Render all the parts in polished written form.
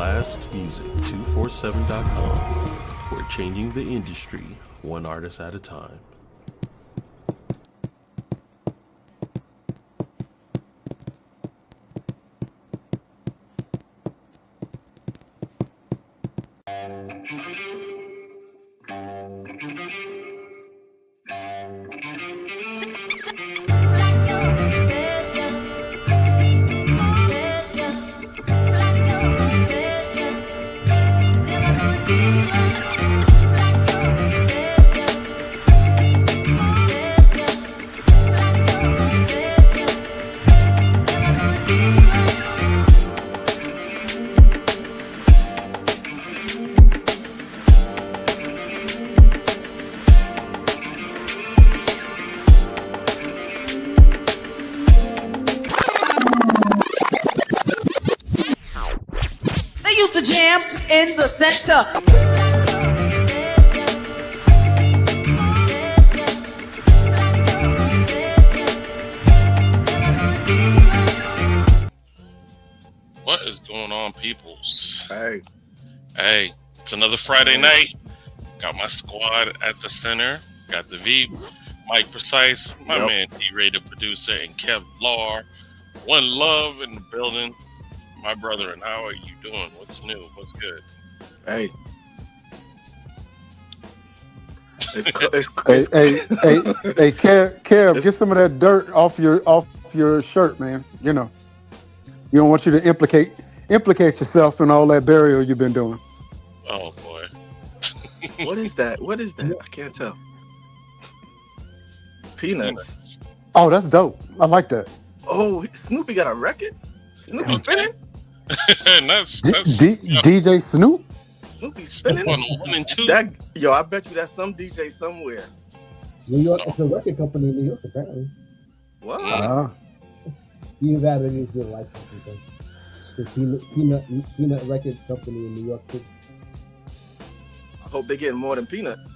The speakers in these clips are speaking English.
blastmusic247.com. We're changing the industry one artist at a time. Jam in the center. What is going on, peoples? Hey, it's another Friday night. Got my squad at the center. Got the V, Mike Precise, my man D-Ray, the producer, and Kev Law. One Love in the building. My brother, and how are you doing? What's new? What's good? Hey, Kev, get some of that dirt off your shirt, man. You know, you don't want you to implicate yourself in all that burial you've been doing. Oh boy, what is that? I can't tell. Peanuts. Oh, that's dope. I like that. Oh, Snoopy got a record. Snoopy spinning. And that's DJ Snoop. Snoopy spinning. On 1 and 2. I bet you that's some DJ somewhere. New York, it's a record company in New York, apparently. What? Either that or it is the licensing thing. It's a peanut record company in New York City. I hope they're getting more than peanuts.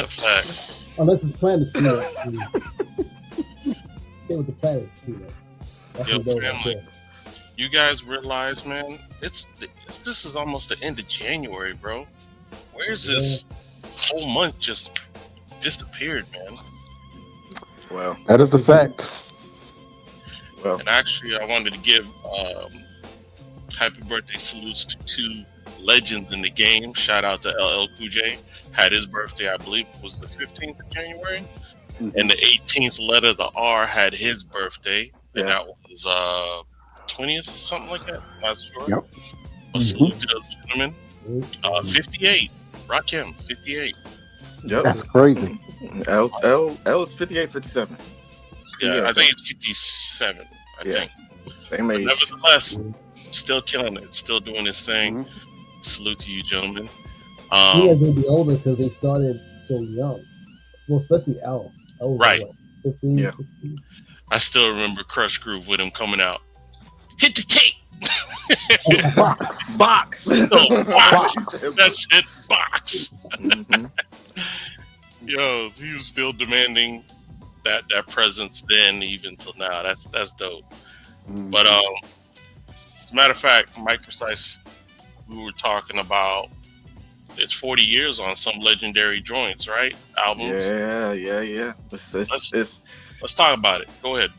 Facts. Unless it's Planet's peanut. Stay with the Planet's peanut. Yo, family, you guys realize, man, this is almost the end of January, bro. Where's this whole month just disappeared, man? Well, that is a fact. Well, and actually, I wanted to give happy birthday salutes to two legends in the game. Shout out to LL Cool J. Had his birthday, I believe, was the 15th of January. Mm-hmm. And the 18th letter, the R, had his birthday. And that was 20th, something like that. Not sure. Yep. A salute to those gentlemen. 58. Rakim, 58. Yep. That's crazy. L is 58, 57. Yeah, I think it's 57. I think. Same age. But nevertheless, still killing it. Still doing his thing. Mm-hmm. Salute to you, gentlemen. They be older because they started so young. Well, especially L. Right. Like 15, 16. I still remember Crush Groove with him coming out. Hit the tape. Box. Box. That's it. Box. Mm-hmm. Yo, he was still demanding that presence then, even till now. That's dope. Mm-hmm. But as a matter of fact, Mike Precise, we were talking about it's 40 years on some legendary joints, right? Albums. Yeah. Let's talk about it. Go ahead.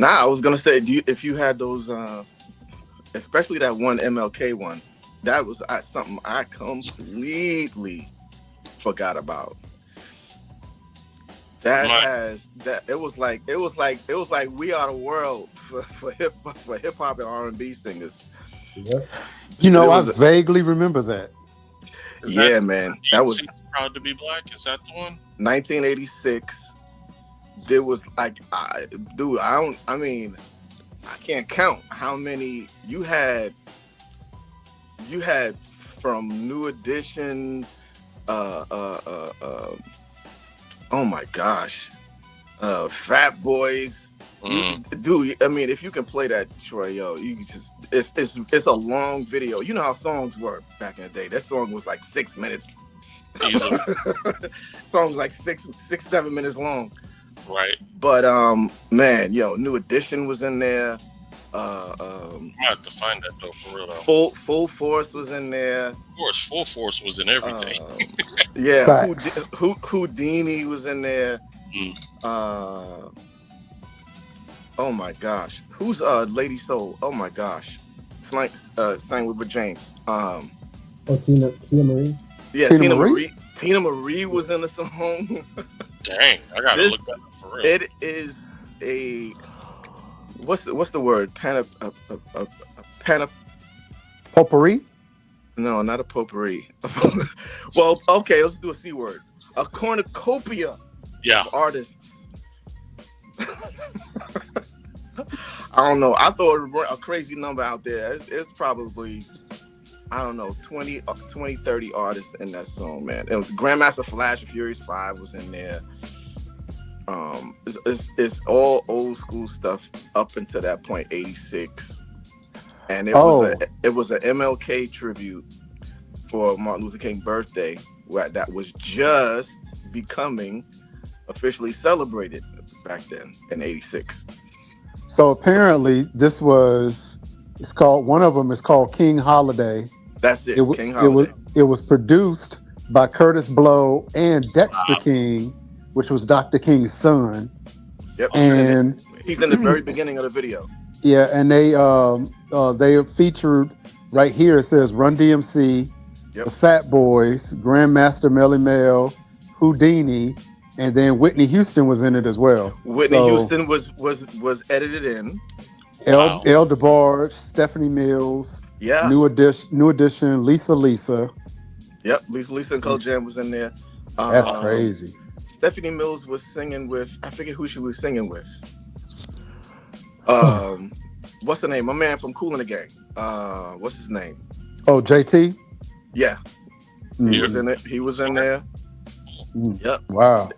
I was gonna say, if you had those, especially that one MLK one, that was something I completely forgot about. It was like We Are the World for hip hop and R&B singers. Yep. You know, I vaguely remember that. Man, that was Proud to Be Black. Is that the one? 1986. There was like, I can't count how many you had. You had from New Edition. Oh my gosh, Fat Boys. Dude, I mean, if you can play that, Troy, you just it's a long video. You know how songs were back in the day. That song was like 6 minutes. Song was like 7 minutes long. Right. But man, New Edition was in there. I have to find that though for real though. Full Force was in there. Of course, Full Force was in everything. Yeah, Facts. Houdini was in there. Mm. Oh my gosh, who's Lady Soul? Oh my gosh, sang with Rick James. Tina Marie. Yeah, Tina Tina Marie? Marie. Tina Marie was in the song. Dang, I gotta This- look that up for real. It is a what's the word? Potpourri? No, not a potpourri. Well, okay, let's do a C word. A cornucopia Yeah, of artists. I don't know. I throw a crazy number out there. It's probably, I don't know, 20, 30 artists in that song, man. It was Grandmaster Flash of Furious 5 was in there. It's all old school stuff up until that point, 86. And it was an MLK tribute for Martin Luther King birthday that was just becoming officially celebrated back then in 86. So apparently this it's called, one of them is called King Holiday. That's it. King It Holiday. was produced by Curtis Blow and Dexter King, which was Dr. King's son. Yep. And he's in the very beginning of the video. yeah, and they featured right here. It says Run DMC, Yep. the Fat Boys, Grandmaster Melly Mel, Houdini, and then Whitney Houston was in it as well. Whitney So, Houston was edited in. Wow. El DeBarge, Stephanie Mills, Yeah. New Edition, Lisa. Yep. Lisa and Cole Jam was in there. That's crazy. Stephanie Mills was singing with, I forget who she was singing with. What's the name? My man from Kool and the Gang. What's his name? Oh, JT. Yeah. Mm. He was in it. He was in there. Mm. Yep. Wow.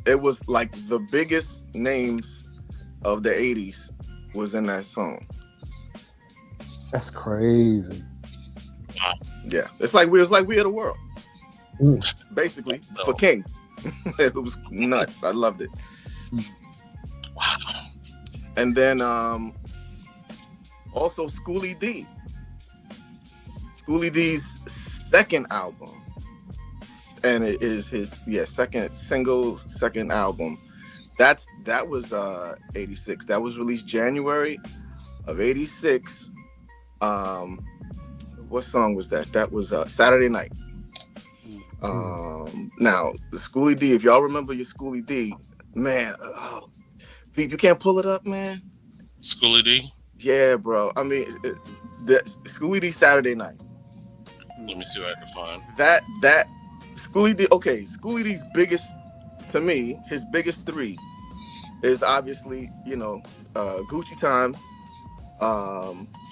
It was like the biggest names of the 80s was in that song. That's crazy. Yeah. It's like we are the world. Mm. Basically, for King. It was nuts. I loved it. Wow. And then also Schoolie D. Schoolie D's second album. And it is his second album. That was 86. That was released January of 86. What song was that? That was Saturday Night. Now the Schoolie D, if y'all remember your Schoolie D, man, Veep, you can't pull it up, man. Schoolie D. Yeah, bro. I mean, the Schoolie D Saturday Night. Let me see what I can find. That Schoolie D. Okay, Schoolie D's biggest, to me, his biggest three is obviously, Gucci Time,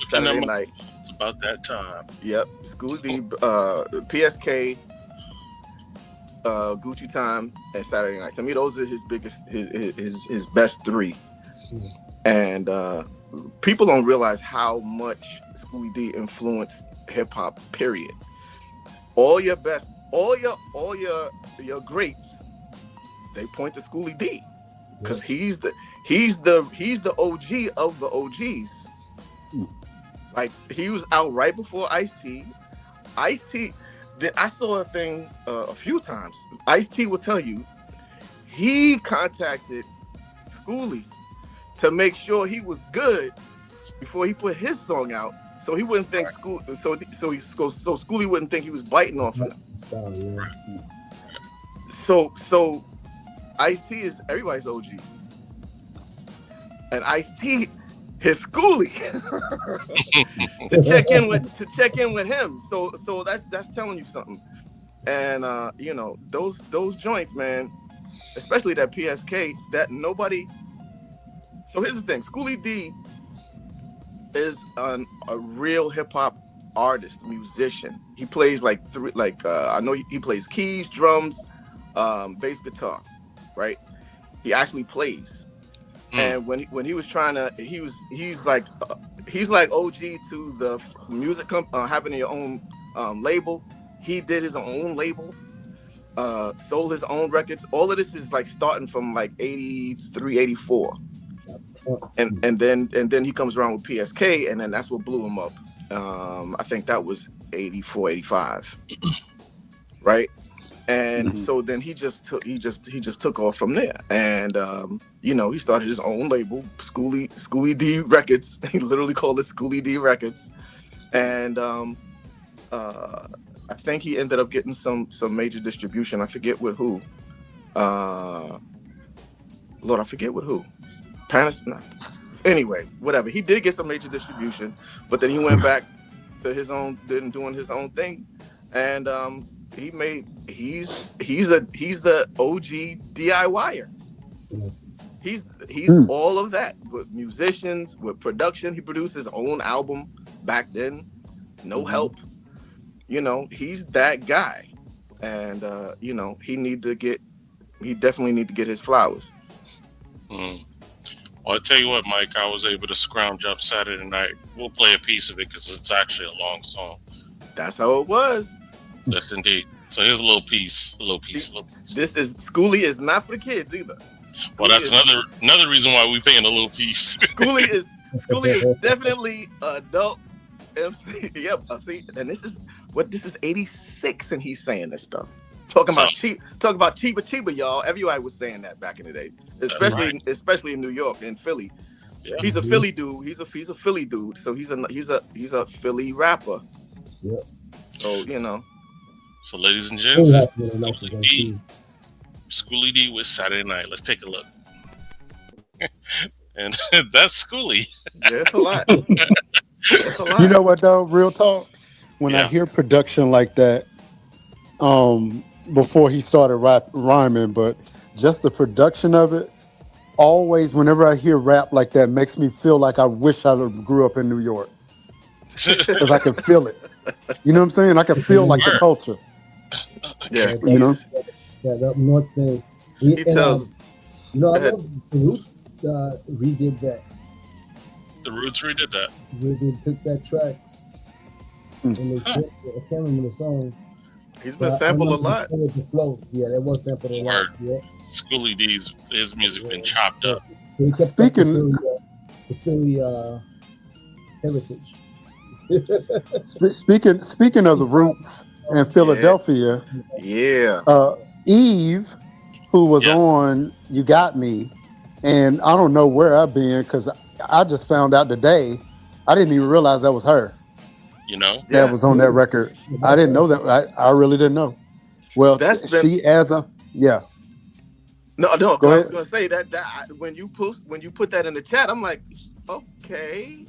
Saturday Night. It's about that time. Yep, Schoolie D, PSK, Gucci Time, and Saturday Night. To me, those are his biggest, his best three. And people don't realize how much Schoolie D influenced hip hop. Period. All your best, all your greats, they point to Schoolie D because he's the OG of the OGs. Like, he was out right before Ice-T. Ice-T, I saw a thing a few times. Ice-T will tell you he contacted Schoolie to make sure he was good before he put his song out, so he wouldn't think Schoolie wouldn't think he was biting off him. So Ice-T is everybody's OG, and Ice-T his Schoolie to check in with him. So that's telling you something. And those joints, man, especially that PSK, that nobody. So here's the thing: Schoolie D is a real hip hop artist, musician. He plays I know he plays keys, drums, bass guitar, right? He actually plays. And when he was trying to, he's like OG to the music having your own label. He did his own label, sold his own records. All of this is like starting from like 83, 84. and then he comes around with PSK, and then that's what blew him up. I think that was 84, 85, right? And so then he just took off from there, and he started his own label, Schoolie D Records. He literally called it Schoolie D Records, and I think he ended up getting some major distribution. I forget with who. Lord, I forget with who. Anyway, whatever. He did get some major distribution, but then he went back to his own, doing his own thing, and he's the OG DIYer. He's all of that with musicians, with production. He produced his own album back then, no help. He's that guy, and he definitely need to get his flowers. Well, I'll tell you what, Mike, I was able to scrounge up Saturday Night. We'll play a piece of it because it's actually a long song. That's how it was. Yes, indeed. So here's a little piece. This is Schoolie is not for the kids either. Well, that's another reason why we paying a little piece. Schoolie is definitely adult MC. Yep. See, and this is 86, and he's saying this stuff. Talking about Chiba, y'all. Everybody was saying that back in the day, especially in New York and Philly. Yeah. He's a Philly dude. He's a Philly dude. So he's a Philly rapper. Yeah. So So ladies and gents, Schoolie D with Saturday Night. Let's take a look. And that's Schoolie. Yeah, it's a lot. It's a lot. You know what though? Real talk. When I hear production like that, before he started rhyming, but just the production of it, always whenever I hear rap like that, makes me feel like I wish I grew up in New York, because I can feel it. You know what I'm saying? I can feel like the culture. Yeah, that up north thing. He tells. I love the Roots redid that. The Roots redid that. They took that track and they I can't remember the song. He's been sampled a lot. The flow. Yeah, that was sampled a lot. Yeah. Schoolie D's his music been chopped up. So he kept Speaking the Philly heritage. Speaking of the Roots and Philadelphia, Eve, who was on You Got Me, and I don't know where I've been because I just found out today. I didn't even realize that was her. That was on that record. I didn't know that. I really didn't know. Well, No, I was gonna say that when you put that in the chat, I'm like, okay.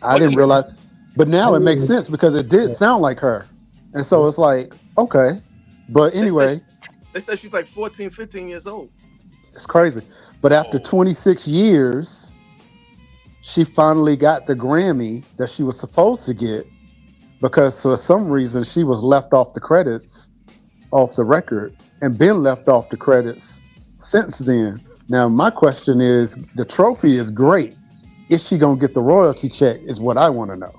I didn't realize, but now it makes sense because it did sound like her, and so it's like, okay. But anyway, they said she's like 14, 15 years old. It's crazy. But after 26 years, she finally got the Grammy that she was supposed to get, because for some reason she was left off the credits, off the record, and been left off the credits since then. Now my question is, the trophy is great. Is she gonna get the royalty check? Is what I want to know.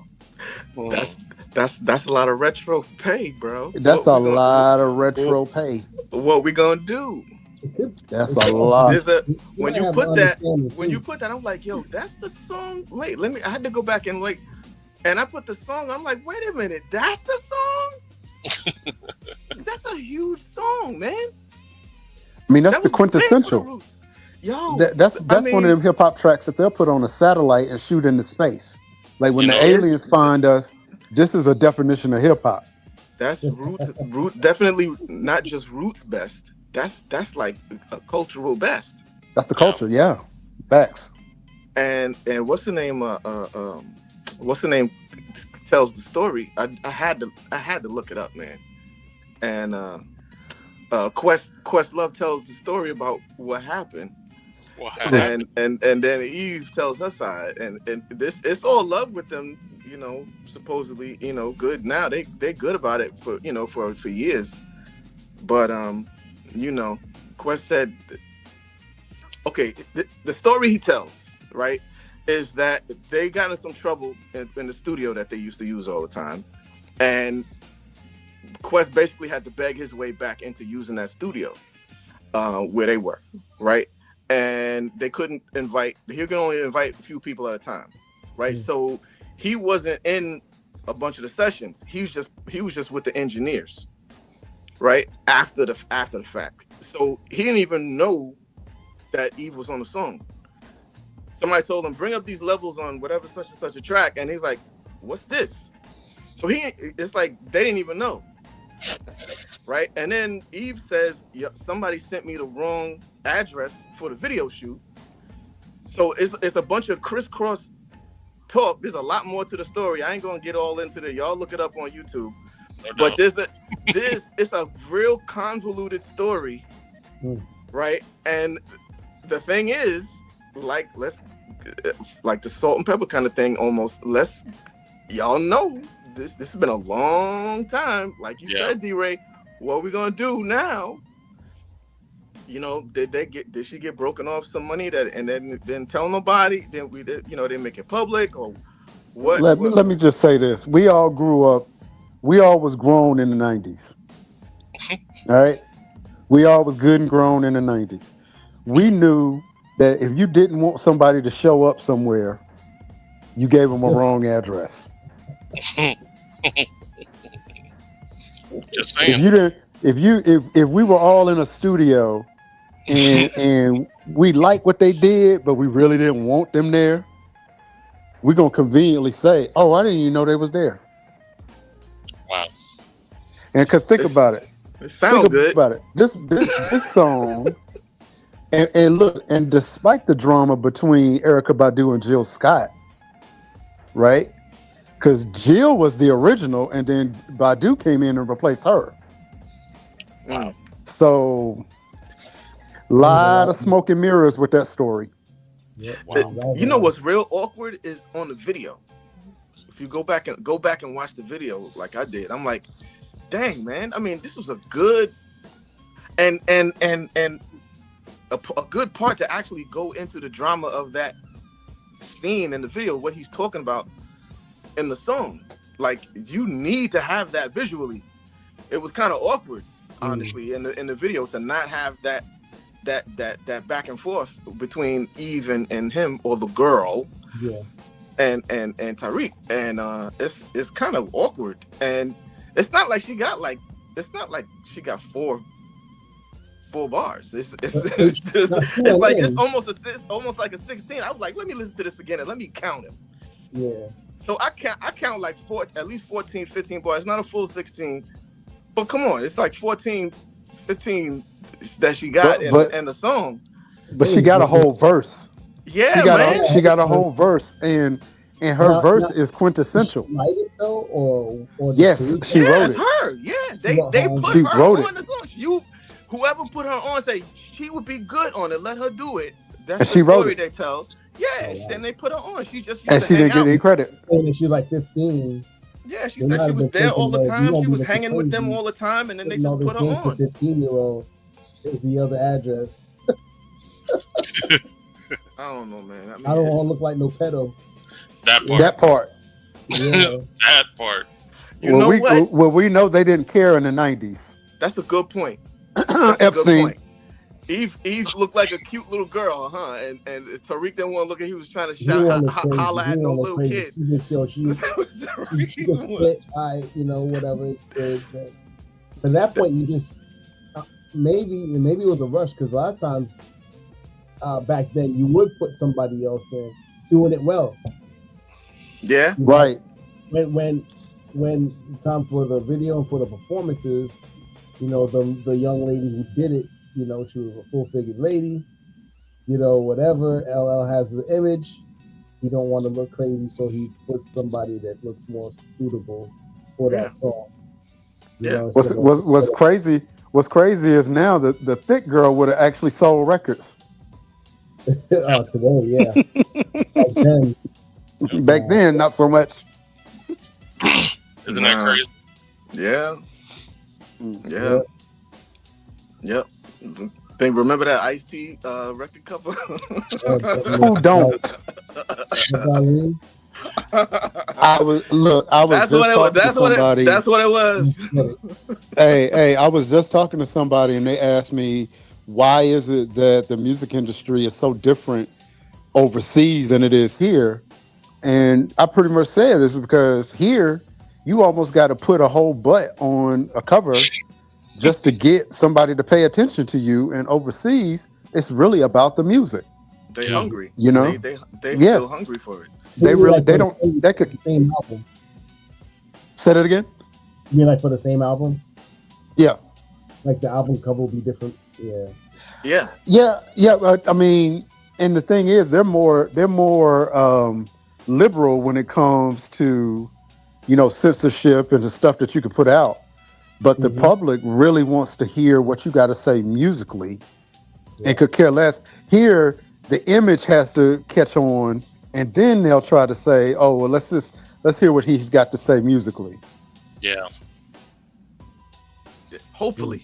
That's a lot of retro pay, bro. That's a lot of retro pay. What we gonna do? That's a lot. When you put that, I'm like, yo, that's the song. Wait, I had to go back and and I put the song. I'm like, wait a minute, that's the song. That's a huge song, man. I mean, that's the quintessential. Yo, that's one of them hip hop tracks that they'll put on a satellite and shoot into space. Like when the aliens find us, this is a definition of hip hop. That's roots, definitely not just roots best. That's like a cultural best. That's the culture, yeah. Facts. And what's the name? What's the name? Tells the story. I had to look it up, man. And Questlove tells the story about what happened. And then Eve tells her side, and this, it's all love with them, supposedly, good now. They're good about it for years. But Quest said, okay, the story he tells, right, is that they got in some trouble in the studio that they used to use all the time, and Quest basically had to beg his way back into using that studio where they were, right? and they couldn't invite. He could only invite a few people at a time, right? So he wasn't in a bunch of the sessions. He was just with the engineers, right? After the fact. So he didn't even know that Eve was on the song. Somebody told him, bring up these levels on whatever such and such a track, and he's like, what's this? So it's like they didn't even know, right? And then Eve says, somebody sent me the wrong address for the video shoot. So it's a bunch of crisscross talk. There's a lot more to the story. I ain't gonna get all into it. Y'all look it up on YouTube. But it's a real convoluted story, right? And the thing is, like the salt and pepper kind of thing, almost. Y'all know this has been a long time. Like you said, D-Ray, what are we gonna do now? You know, did she get broken off some money and then didn't tell nobody? Then they make it public or what? Let me just say this: we all grew up. We all was grown in the 90s. All right, we all was good and grown in the 90s. We knew that if you didn't want somebody to show up somewhere, you gave them a wrong address. Just saying. If you didn't, if we were all in a studio and we liked what they did, but we really didn't want them there, we're gonna conveniently say, "Oh, I didn't even know they was there." Wow. And because think about it. It sounds good. About it. This song, and look, and despite the drama between Erykah Badu and Jill Scott, right? Because Jill was the original, and then Badu came in and replaced her. Wow. So, lot of smoke and mirrors with that story. Yeah. Wow. You know what's real awkward is on the video. If you go back and watch the video like I did, I'm like, dang, man. I mean, this was a good and a good part to actually go into the drama of that scene in the video, what he's talking about in the song. Like, you need to have that visually. It was kind of awkward, honestly, in the video to not have that back and forth between Eve and him, or the girl. Yeah. And Tariq, and it's kind of awkward, and it's not like she got four bars. It's almost like a 16. I was like, let me listen to this again and let me count them. Yeah. So I count like at least 14, 15 bars. It's not a full 16, but come on, it's like 14, 15 that she got in the song. But she got a whole verse. Yeah, she got a whole verse, and her verse is quintessential. Did she write it though, or yes, she wrote it. Her. Yeah, they put her on the song. Whoever put her on, say she would be good on it. Let her do it. That's the story they tell. Yeah, then they put her on. She just and she didn't get any credit. And she's like 15. Yeah, she said she was there all the time. She was hanging with them all the time, and then they just put her on. 15-year-old is the other address. I don't know, man. I don't want to look like no pedo. That part. Yeah. That part. You know what? Well, we know they didn't care in the 90s. That's a good point. Epstein. Eve looked like a cute little girl, huh? And Tariq didn't want to look at. He was trying to holler at no little kid. She just spit, whatever. It's good. But at that point, you just maybe it was a rush, because a lot of times back then you would put somebody else in doing it well. Yeah. Right. When time for the video and for the performances, the young lady who did it, she was a full-figured lady, whatever. LL has the image. He don't want to look crazy, so he puts somebody that looks more suitable for that song. What's crazy is now the thick girl would have actually sold records. Today, yeah. Back then, not so much. Isn't that crazy? Yeah. Yep. Remember that Ice-T record cover? Who don't? I was That's what it was. Hey, I was just talking to somebody, and they asked me, why is it that the music industry is so different overseas than it is here? And I pretty much said this is because here you almost got to put a whole butt on a cover just to get somebody to pay attention to you. And overseas, it's really about the music. They Yeah. hungry. You know? They Yeah. still hungry for it. They Maybe really like they for don't. They could the same album. say that again. You mean like for the same album? Yeah. Like the album cover will be different. Yeah. Yeah. Yeah. I mean, and the thing is, they're more liberal when it comes to, censorship and the stuff that you can put out. But the public really wants to hear what you got to say musically, and could care less. Here, the image has to catch on, and then they'll try to say, "Oh, well, let's hear what he's got to say musically." Yeah. Hopefully.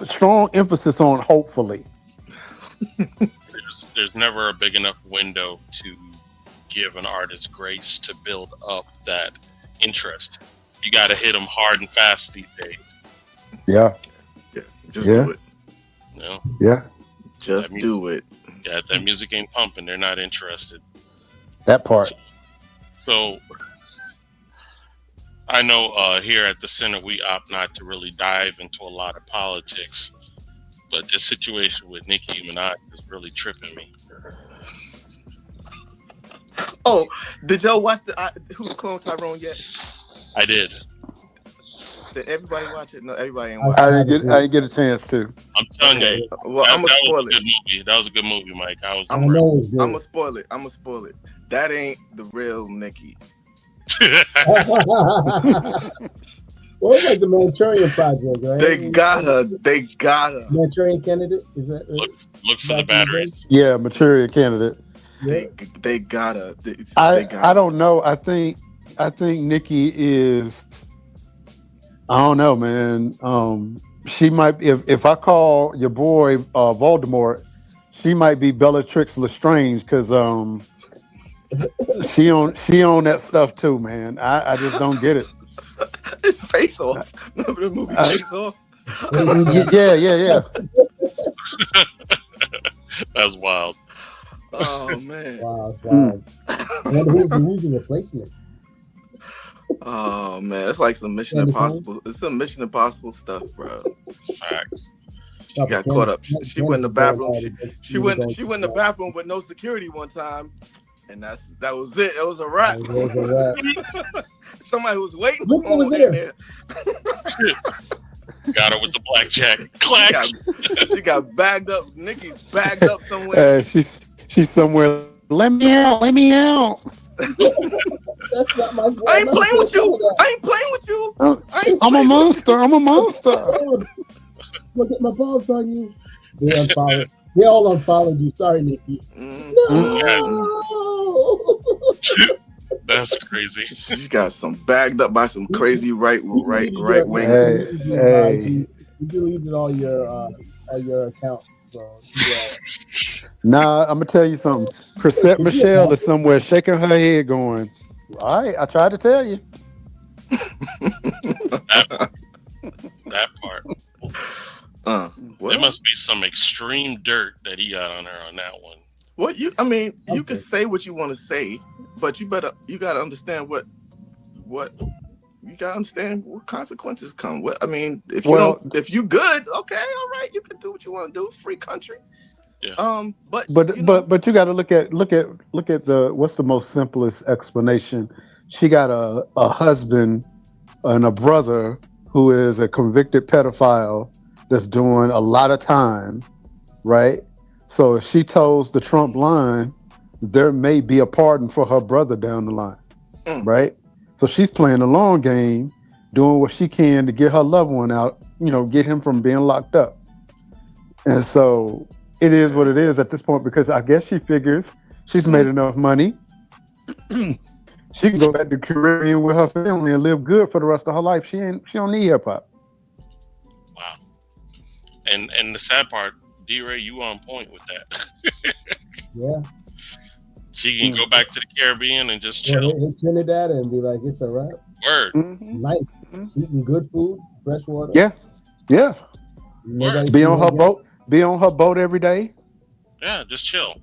Strong emphasis on hopefully. There's never a big enough window to give an artist grace to build up that interest. You got to hit them hard and fast these days. Yeah. Just do it. You know? Yeah. Just do it. Yeah, that music ain't pumping. They're not interested. That part. So I know here at the center we opt not to really dive into a lot of politics, but this situation with Nicki Minaj is really tripping me. Oh, did y'all watch Who's Clone Tyrone yet? I did. Did everybody watch it? No, everybody ain't watch I it. didn't get a chance to. I'm telling you, Well, I'm gonna spoil was a it. good movie. That was a good movie, Mike. I'm gonna spoil it. I'm gonna spoil it. That ain't the real Nicki. Well, it's like the Manchurian Project, right? They gotta. Manchurian Candidate? Is that look for the batteries. Yeah, Manchurian Candidate. They gotta. I don't know. I think Nicki is. I don't know, man. She might. If I call your boy Voldemort, she might be Bellatrix Lestrange because she on that stuff too, man. I just don't get it. It's Face Off. Remember the movie Face Off? Yeah. That's wild. Oh man. Wow, that's wild. I wonder who's the replacement. Oh man, it's like some Mission Impossible. It's some Mission Impossible stuff, bro. Facts. She got caught up. She went in the bathroom. She went in the bathroom with no security one time, and that was it. It was a wrap. Somebody was waiting for her in there. Got her with the blackjack. Clack. She got bagged up. Nicki's bagged up somewhere. She's somewhere. Let me out. That's not my voice. I ain't playing with you. I'm a monster. Look at my balls on you. They all unfollowed you. Sorry, Nicki. No. That's crazy. She got some bagged up by some crazy right wing. You deleted all your accounts. So, yeah. Nah, I'm gonna tell you something. Chrisette Michelle is somewhere shaking her head, going, "All right, I tried to tell you." That part. There must be some extreme dirt that he got on her on that one. You can say what you want to say, but you gotta understand what you gotta understand what consequences come. If you good, okay, all right, you can do what you want to do. Free country. Yeah. But you got to look at the what's the most simplest explanation. She got a husband and a brother who is a convicted pedophile that's doing a lot of time, right? So if she toes the Trump line, there may be a pardon for her brother down the line, right? So she's playing the long game, doing what she can to get her loved one out, get him from being locked up. And so it is what it is at this point, because I guess she figures she's made enough money. She can go back to the Caribbean with her family and live good for the rest of her life. She don't need hip hop. Wow. And the sad part, D-Ray, you on point with that. Yeah. She can go back to the Caribbean and just chill. Hit Trinidad and be like, it's a wrap. Word. Nice. Eating good food, fresh water. Yeah. Yeah. Nobody Be seen on her her yet. boat. Be on her boat every day. Yeah, just chill.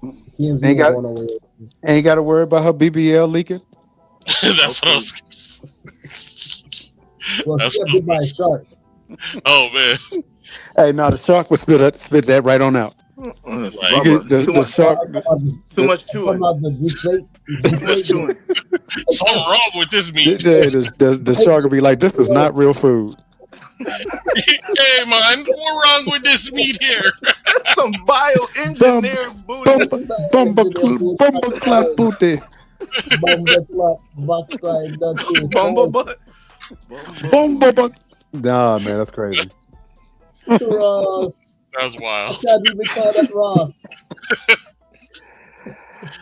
TMZ Ain't ain't got going nowhere. ain't got to worry about her BBL leaking. That's what I was. Well, That's she got bit by a shark. oh man, Hey, no, the shark would spit that right on out. You like get Bubba, it's too the much, shark. too much Talking chewing. about the deflate. Too much chewing. something wrong with this meat. The shark will be like, "This is not real food." Hey man, what's wrong with this meat here? Some bioengineered booty. Bumba clap booty. Bumble clock, backside, that is Bumble right. butt. Bumba butt. Nah, man, that's crazy. Ross. That's I wild. can't even call that Ross.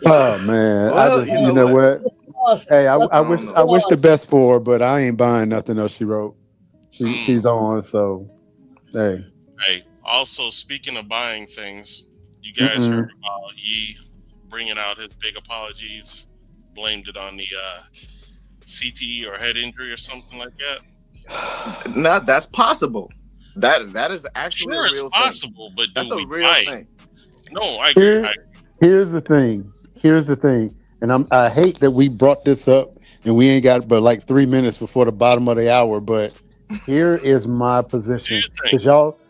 Oh man, I Well, just you you know know what? what? Ross. Hey, That's I don't wish know. I wish the Ross. best for her, but I ain't buying nothing else she wrote. Mm. She's on, so hey. Hey, also speaking of buying things, you guys Mm-mm. heard about Ye bringing out his big apologies, blamed it on the CTE or head injury or something like that. Now that's possible. That is actually Sure, a it's real thing. possible, but That's do a we real buy it? thing. No, I agree. Here's the thing. Here's the thing. And I hate that we brought this up and we ain't got but like 3 minutes before the bottom of the hour. But here is my Do position. you think? Because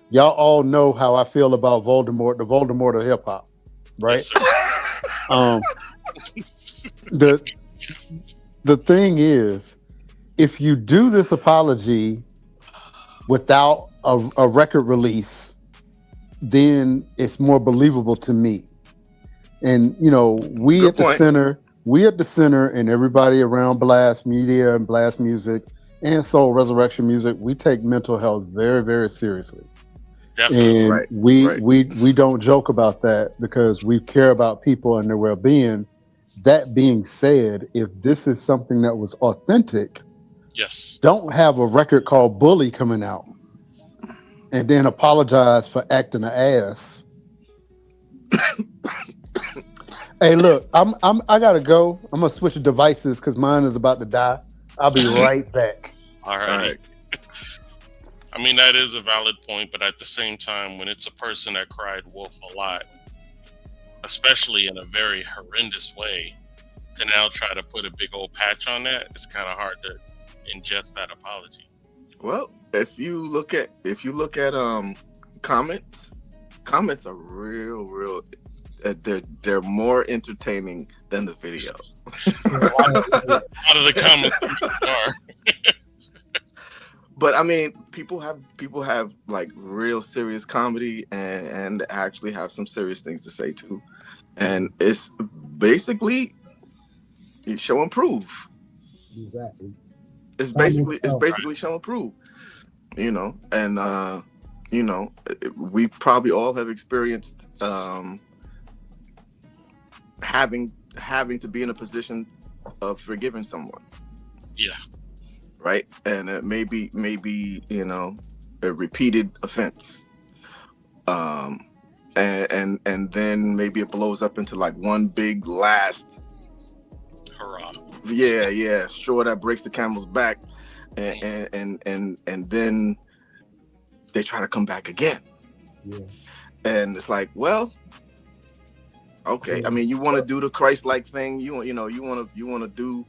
y'all all know how I feel about Voldemort, the Voldemort of hip hop. Right? Yes, sir. Um the the thing is, if you do this apology without a record release, then it's more believable to me. And you know, Good point. we at the center, and everybody around Blast Media and Blast Music and Soul Resurrection Music, we take mental health very, very seriously. Definitely. And Right. we don't joke about that because we care about people and their well-being. That being said, if this is something that was authentic, Yes. don't have a record called Bully coming out and then apologize for acting an ass. Hey, look, I gotta go. I'm gonna switch devices because mine is about to die. I'll be right back. All All right. right. I mean, that is a valid point, but at the same time, when it's a person that cried wolf a lot, especially in a very horrendous way, to now try to put a big old patch on that, it's kind of hard to ingest that apology. Well, if you look at comments are real. They're more entertaining than the video. Out of the comments are. But I mean, people have like real serious comedy and actually have some serious things to say too. And it's basically you show and prove. Exactly. It's Time will basically show and prove. You know, and you know, we probably all have experienced having to be in a position of forgiving someone. Yeah. Right, and it maybe you know a repeated offense, and then maybe it blows up into like one big last Hurrah. straw that breaks the camel's back, and then they try to come back again. Yeah. And it's like, well, okay. I mean, you want to do the Christ-like thing. You want to do.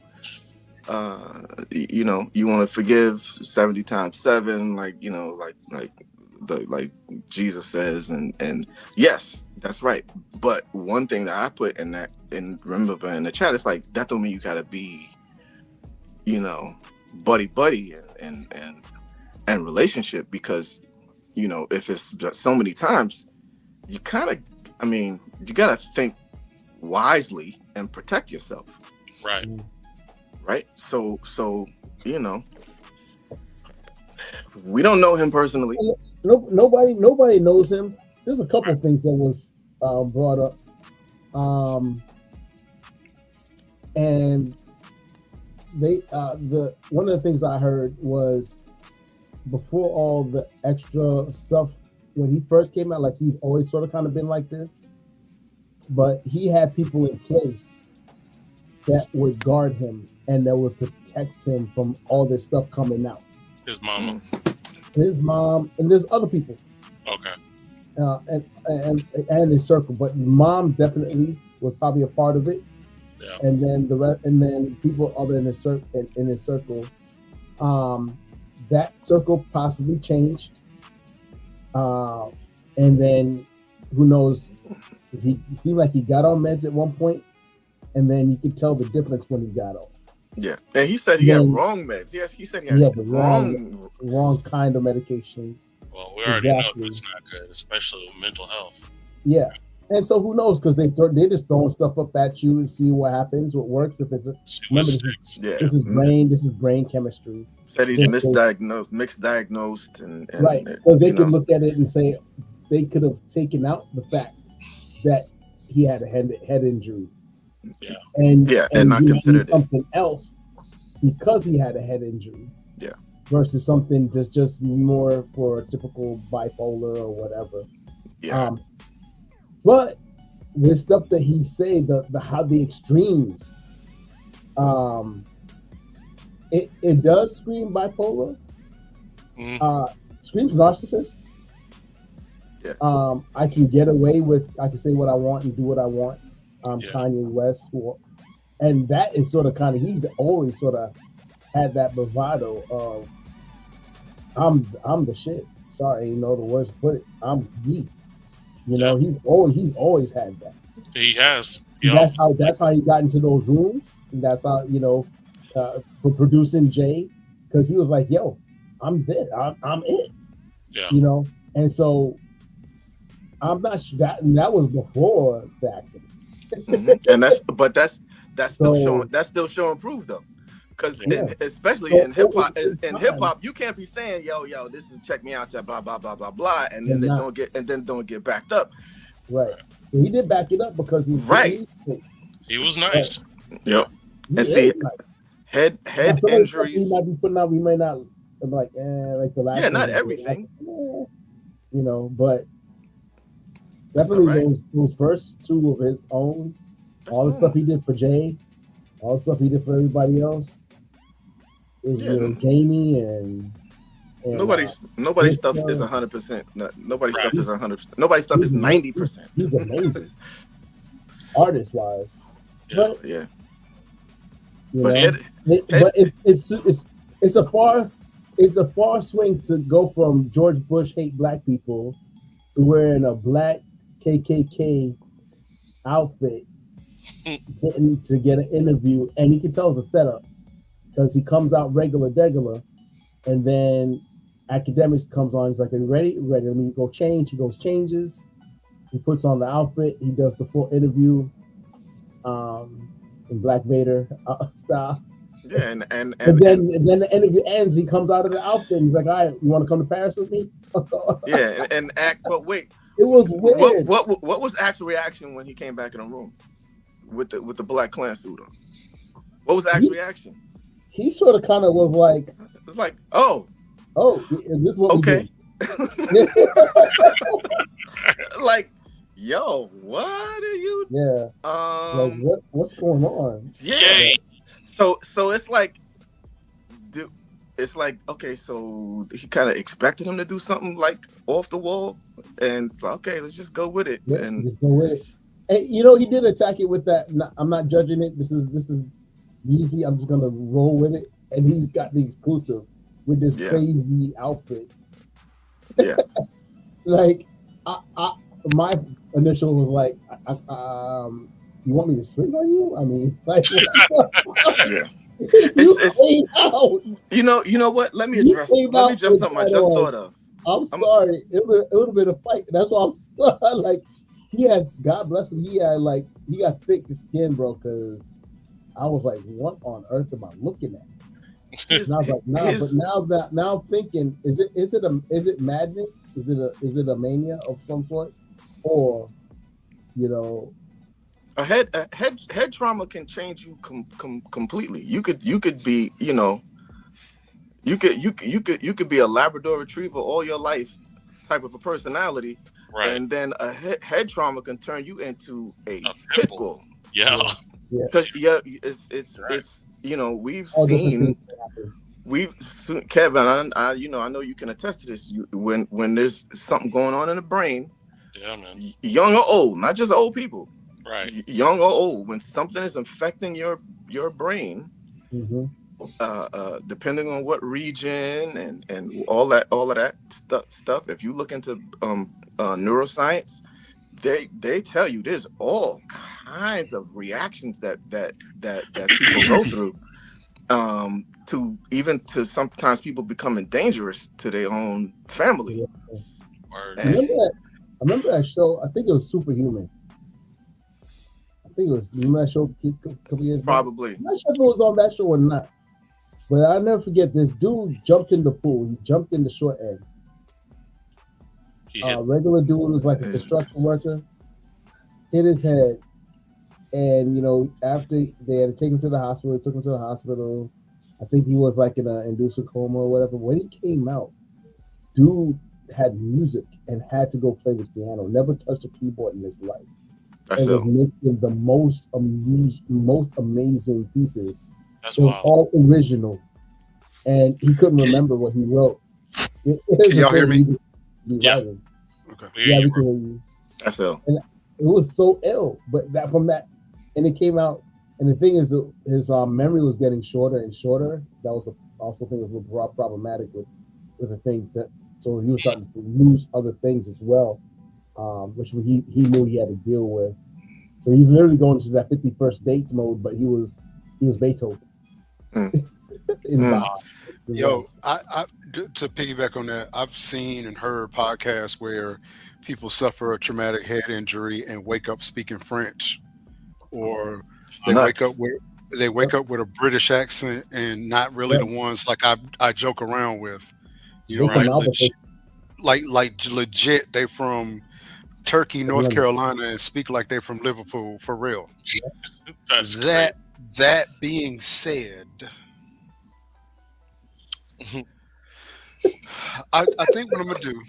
You know, you want to forgive 70 times 7, like, you know, like Jesus says, and yes, that's right. But one thing that I put in that, and remember in the chat, it's like that don't mean you gotta be, you know, buddy and relationship, because, you know, if it's so many times, you kind of, I mean, you gotta think wisely and protect yourself. Right. Right. So, you know, we don't know him personally. Nobody knows him. There's a couple of things that was brought up, and they one of the things I heard was before all the extra stuff when he first came out, like he's always sort of kind of been like this, but he had people in place that would guard him and that would protect him from all this stuff coming out. His mama. his mom, and there's other people. Okay. And his circle, but mom definitely was probably a part of it. Yeah. And then the rest, and then people other in his circle, that circle possibly changed. And then who knows? He seemed like he got on meds at one point, and then you could tell the difference when he got on. Yeah, and he said he had wrong meds. Yes, he said he had the wrong kind of medications. Well, we already know it's not good, especially with mental health. Yeah, and so who knows? Because they're just throwing stuff up at you and see what happens, what works. If it's this is brain chemistry. Said he's mixed diagnosed, and right, because they could look at it and say they could have taken out the fact that he had a head injury. Yeah, and not considered something else because he had a head injury. Yeah. Versus something that's just more for a typical bipolar or whatever. Yeah. But the stuff that he said, the extremes, it does scream bipolar. Screams narcissist. Yeah. I can get away with, I can say what I want and do what I want. Kanye West, and that is sort of kind of, he's always sort of had that bravado of I'm the shit. Sorry, you know the words to put it. I'm me. You know, he's always had that. He has. That's how he got into those rooms. And that's how, for producing Jay, because he was like, "Yo, I'm it. I'm it." Yeah. You know, and so I'm not sure that was before the accident. And that's still showing proof though. Because especially in hip hop, you can't be saying, yo, this is check me out, blah blah blah blah blah, and then don't get backed up. Right. So he did back it up because he's right. He was nice. Yep. And see, head injuries. He might be putting out. We may not like the last. Yeah, not everything. But definitely those first two of his own. All the stuff he did for Jay, all the stuff he did for everybody else. Is Jamie and nobody's stuff is 100%. Nobody's stuff is 100%. Nobody's stuff is 90%. He's amazing, artist wise. But it's a far swing to go from George Bush hate black people to wearing a black KKK outfit to get an interview, and you can tell it's a setup. Because he comes out regular, and then academics comes on. He's like, "Are you ready? Ready? Let me go change." He goes, changes. He puts on the outfit. He does the full interview, in Black Vader style. Yeah, and then the interview ends. He comes out of the outfit. And he's like, "All right, you want to come to Paris with me?" Yeah, and act. But wait, it was weird. What was actual reaction when he came back in the room with the black Klan suit on? What was actual reaction? He sort of kind of was like, oh, is this what okay. Like, yo, what are you? Yeah. Like, what's going on? Yeah. So it's like, okay, so he kind of expected him to do something like off the wall, and it's like, okay, let's just go with it. Yeah, and just go with it. And he did attack it with that. I'm not judging it. This is easy. I'm just gonna roll with it, and he's got the exclusive with this crazy outfit. Yeah, like my initial was like, you want me to swing on you? I mean, like, yeah. You know what? Let me address something I just thought of. I'm sorry. It would have been a fight. That's why I'm like, God bless him. He got thick skin, bro. Because I was like, what on earth am I looking at? And I was like, now I'm thinking, is it madness? Is it a mania of some sort, or a head trauma can change you completely. You could be you could be a Labrador Retriever all your life type of a personality, right? And then a head trauma can turn you into a pit bull. Yeah. Because it's we've seen Kevin, I know you can attest to this. When there's something going on in the brain, Yeah, man. young or old, not just old people, Right. young or old, when something is affecting your brain, depending on what region and all of that stuff, if you look into neuroscience, they tell you there's all kinds of reactions that people go through, to sometimes people becoming dangerous to their own family. I remember that show. I think it was Superhuman. I think it was. Remember that show a couple years back? Probably. I'm not sure if it was on that show or not. But I'll never forget, this dude jumped in the pool. He jumped in the short end. Regular dude was like a construction worker. Hit his head. And, after they had to take him to the hospital, took him to the hospital. I think he was like in an induced coma or whatever. When he came out, dude had music and had to go play the piano. Never touched a keyboard in his life. And was making the most amazing pieces. That's it was all original, and he couldn't remember what he wrote. Can y'all hear me? Yeah. Okay. Yeah, we can hear you. That's ill. And it was so ill, but and it came out. And the thing is, his memory was getting shorter and shorter. That was also thing that was problematic with the thing that. So he was starting to lose other things as well, which he knew he had to deal with. So he's literally going into that 51st dates mode, but he was Beethoven. Yo, I to piggyback on that, I've seen and heard podcasts where people suffer a traumatic head injury and wake up speaking French, or they wake up with a British accent and not really the ones like I joke around with, right? Like legit, they from Turkey, North Carolina, and speak like they're from Liverpool for real. That being said, I think what I'm gonna do,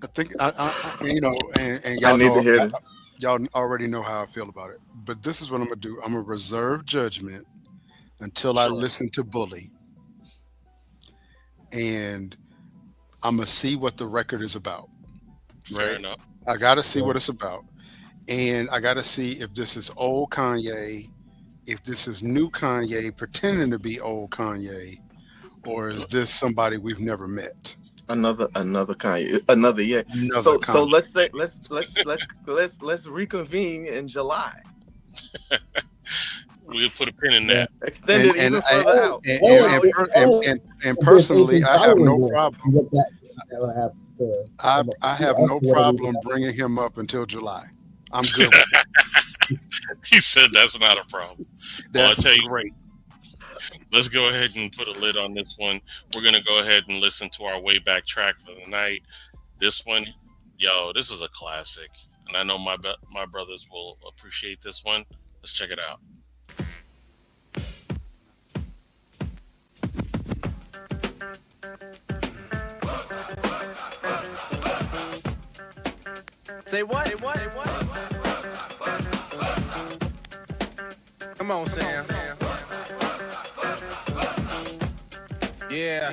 I think and y'all know, y'all already know how I feel about it. But this is what I'm gonna do. I'm gonna reserve judgment until I listen to Bully, and I'm gonna see what the record is about. Fair enough. I gotta see what it's about, and I gotta see if this is old Kanye, if this is new Kanye pretending to be old Kanye, or is this somebody we've never met? Another Kanye, another year. So let's reconvene in July. We'll put a pin in that. Extend it even further out. And personally, I have no problem. I have no problem bringing him up until July. I'm good with it. He said that's not a problem. That's great. Let's go ahead and put a lid on this one. We're going to go ahead and listen to our way back track for the night. This one, this is a classic. And I know my brothers will appreciate this one. Let's check it out. Say what? Come on, Sam. Yeah.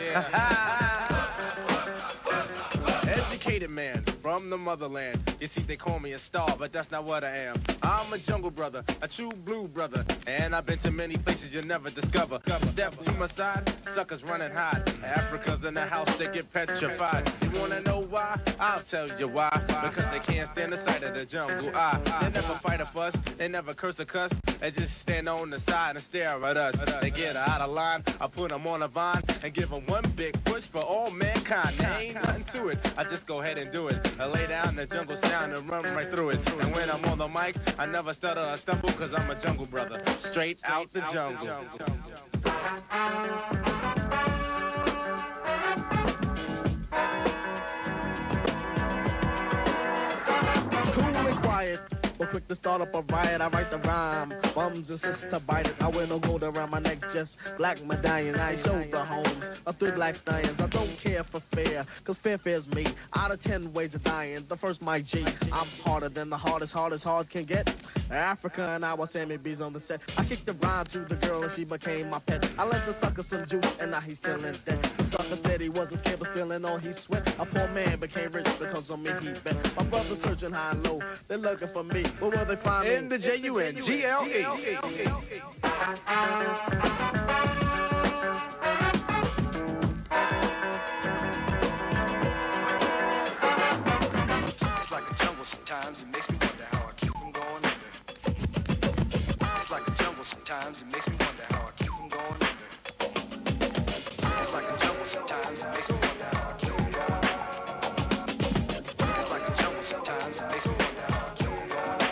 Educated man from the motherland. You see, they call me a star, but that's not what I am. I'm a jungle brother, a true blue brother, and I've been to many places you'll never discover. Step to my side, suckers run and hide. Africa's in the house, they get petrified. You wanna know why? I'll tell you why. Because they can't stand the sight of the jungle. They never fight a fuss, they never curse or cuss. They just stand on the side and stare at us. They get out of line, I put them on a vine and give them one big push for all mankind. There ain't nothing to it, I just go ahead and do it. I lay down the jungle sound and run right through it. And when I'm on the mic, I never stutter or stumble, cause I'm a jungle brother, straight out the jungle. Cool and quiet, But quick to start up a riot, I write the rhyme. Bums insist to bite it. I wear no gold around my neck, just black medallions. I show the homes of 3 black stallions. I don't care for fear, cause fear fears me. Out of 10 ways of dying, the first my G. I'm harder than the hardest hard can get. Africa and I was Sammy B's on the set. I kicked the rhyme to the girl and she became my pet. I left the sucker some juice and now he's still in debt. The sucker said he wasn't scared but still in all he sweat. A poor man became rich because on me he bet. My brother's searching high and low, they're looking for me. Where will they find me? In the Jungle. It's like a jungle sometimes, it makes me wonder how I keep from going under. It's like a jungle sometimes, it makes me wonder how I keep from going under. It's like a jungle sometimes, it makes me wonder how I keep from going under. It's like a jungle sometimes, it makes me wonder how I keep from going under.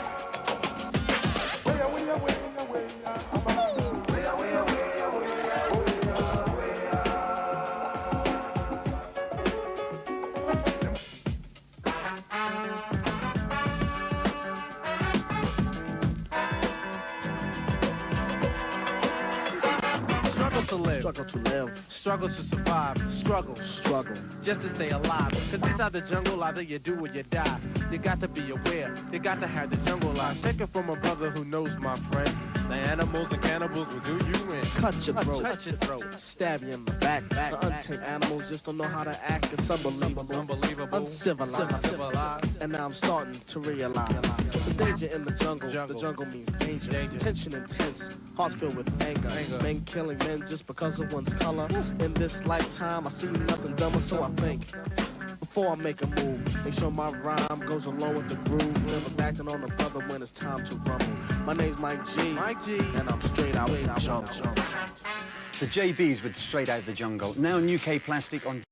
Struggle to live. Struggle to live, Struggle to survive. Struggle. struggle. Just to stay alive. Cause inside the jungle, either you do or you die. You got to be aware. You got to have the jungle life. Take it from a brother who knows, my friend. The animals and cannibals will do you in. Cut your throat, Cut your throat. stab you in the back. The untamed animals just don't know how to act. It's unbelievable, Unbelievable. uncivilized. And now I'm starting to realize the danger in the jungle. The jungle means danger. Tension intense, hearts filled with anger. Men killing men just because of one's color. In this lifetime, I see nothing dumber, so I think. Before I make a move, make sure my rhyme goes along with the groove. Never acting on a brother when it's time to rumble. My name's Mike G, and I'm straight out the jungle. The JBs with Straight Out of the Jungle. Now in UK Plastic on...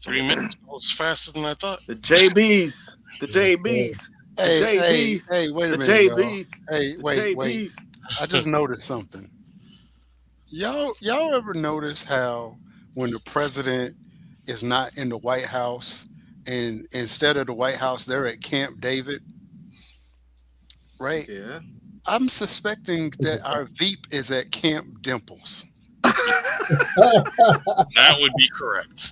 Three minutes goes faster than I thought. The JBs. The JBs. Hey, wait a The minute. y'all. JBs. Hey, wait. I just noticed something. Y'all ever notice how when the president is not in the White House and instead of the White House, they're at Camp David? Right? Yeah. I'm suspecting that our Veep is at Camp Dimples. That would be correct.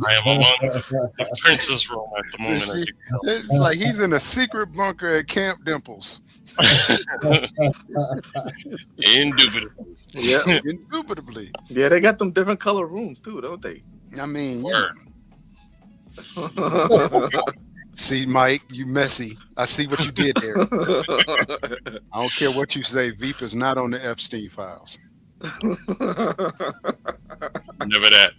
I am among the Prince's room at the moment. as you know. It's like he's in a secret bunker at Camp Dimples. Indubitably. Yeah. Indubitably. Yeah, they got them different color rooms too, don't they? I mean, Word. see, Mike, you messy. I see what you did there. I don't care what you say. Veep is not on the Epstein files. Never that.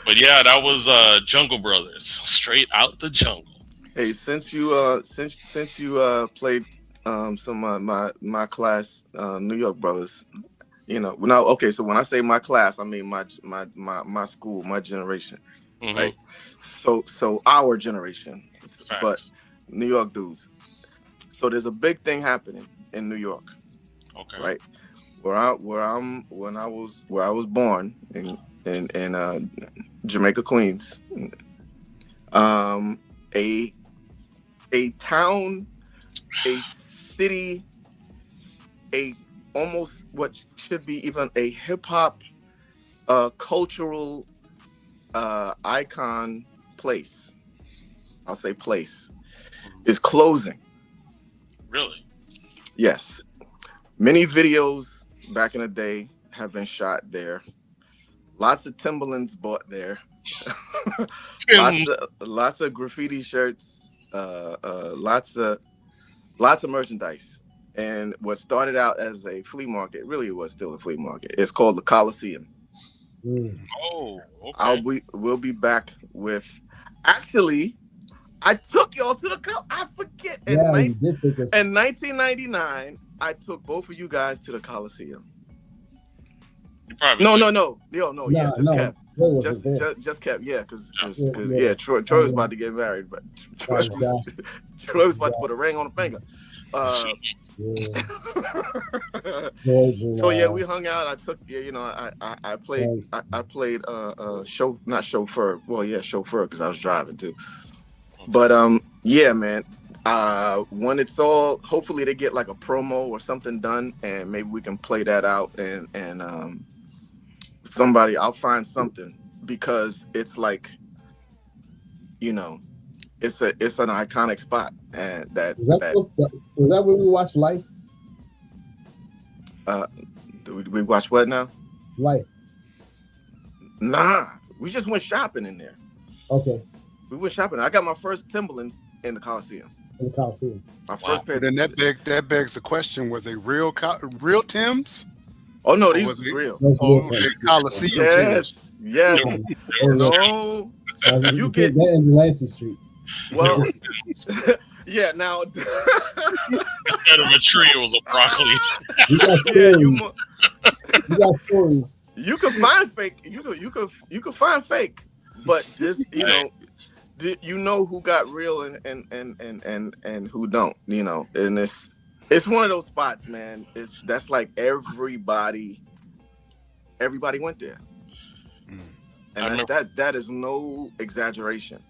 But yeah, that was Jungle Brothers, Straight Out the Jungle. Hey, since you played some my class, New York Brothers, you know. Now, okay, so when I say my class, I mean my school, my generation, Mhm. right? So our generation, Facts. but New York dudes. So there's a big thing happening in New York, Okay. right? Where I was born in Jamaica, Queens. A town, a city, a almost what should be even a hip hop cultural icon place. I'll say place is closing. Really? Yes. Many videos back in the day have been shot there. Lots of Timberlands bought there. lots of graffiti shirts. Lots of merchandise. And what started out as a flea market, really it was still a flea market. It's called the Coliseum. Oh, okay. We'll be back with. Actually, I took y'all to the. I forget. In 1999, I took both of you guys to the Coliseum. You probably No, Yeah, just kept, yeah, because Troy was about to get married, but Troy was about to put a ring on the finger. Yeah. So yeah, we hung out. I took I played I played not chauffeur. Well, yeah, chauffeur because I was driving too. But yeah, man. When it's all, hopefully they get like a promo or something done, and maybe we can play that out and I'll find something because it's like, it's an iconic spot, and was that when we watched Life? We watch what now? Life. Nah, we just went shopping in there. Okay. We went shopping. I got my first Timberlands in the Coliseum. In the Coliseum. My first pair. Then that begs the question: were they real Timbs? Oh no, these are real. Coliseum Timbs. Yes. No. You get that in Lancet Street. Well, yeah. Now, instead of a tree, it was a broccoli. You got stories. You got stories. You can find fake. You can find fake, but just you know who got real and who don't. And it's one of those spots, man. That's like everybody went there, and that is no exaggeration.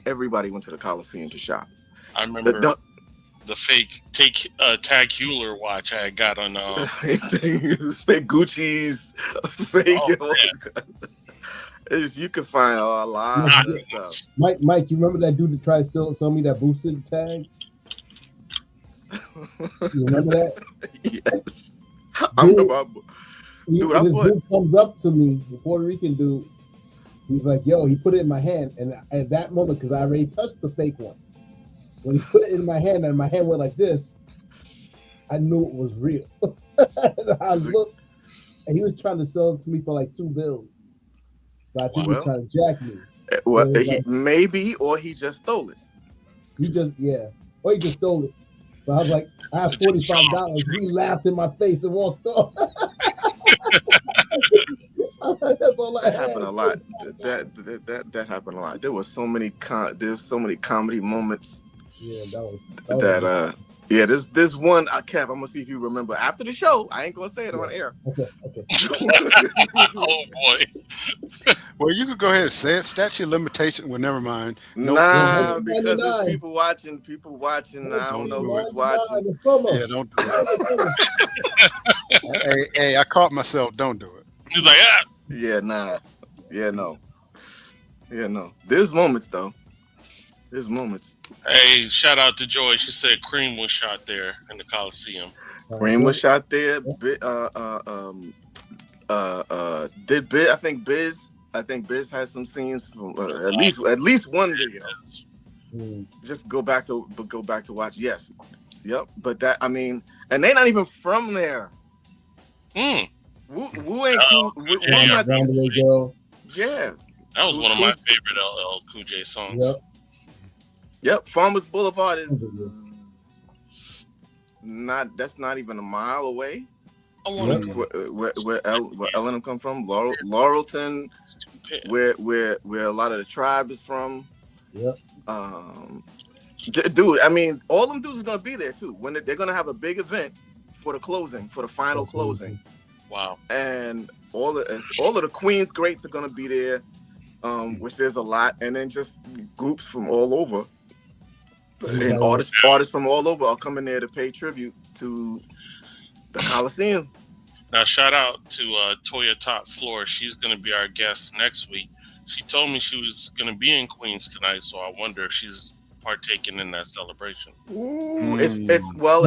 Everybody went to the Coliseum to shop. I remember the fake Tag Heuer watch I got on fake Gucci's, fake. You can find a lot of stuff. Mike, you remember that dude that tried to sell me that boosted tag? You remember that? Yes. This dude comes up to me, the Puerto Rican dude. He's like, yo, he put it in my hand. And at that moment, because I already touched the fake one, when he put it in my hand and my hand went like this, I knew it was real. And I looked, and he was trying to sell it to me for like $2 bills. But I think he was trying to jack me. Well, maybe, or he just stole it. Or he just stole it. But I was like, I have $45. He laughed in my face and walked off. That's all I had. Happened a lot. That happened a lot. There was so many comedy moments. Yeah, there's one, Kev, I'm gonna see if you remember after the show. I ain't gonna say it on air. Okay. Oh boy. Well, you could go ahead and say it. Statute of limitation. Well, never mind. Because there's people watching. I don't know who's watching. Yeah, don't do it. hey, I caught myself. Don't do it. He's like, yeah, nah, yeah, no. There's moments though. Hey, shout out to Joy. She said Cream was shot there in the Coliseum. Cream was shot there. I think Biz has some scenes from at least one video. Just go back to watch. Yes, yep. But and they're not even from there. Wu ain't cool. Yeah, that was one of my favorite LL Cool J songs. Yep. Farmers Boulevard is that's not even a mile away. I want to where Ellen come from, Laurelton, where a lot of the tribe is from. Yep. Dude, I mean, all them dudes is gonna be there too. When they're gonna have a big event for the final closing. Wow. And all of the Queens greats are gonna be there, which there's a lot, and then just groups from all over. And artists from all over are coming there to pay tribute to the Coliseum. Now, shout out to Toya Top Floor. She's going to be our guest next week. She told me she was going to be in Queens tonight, so I wonder if she's partaking in that celebration. Ooh, it's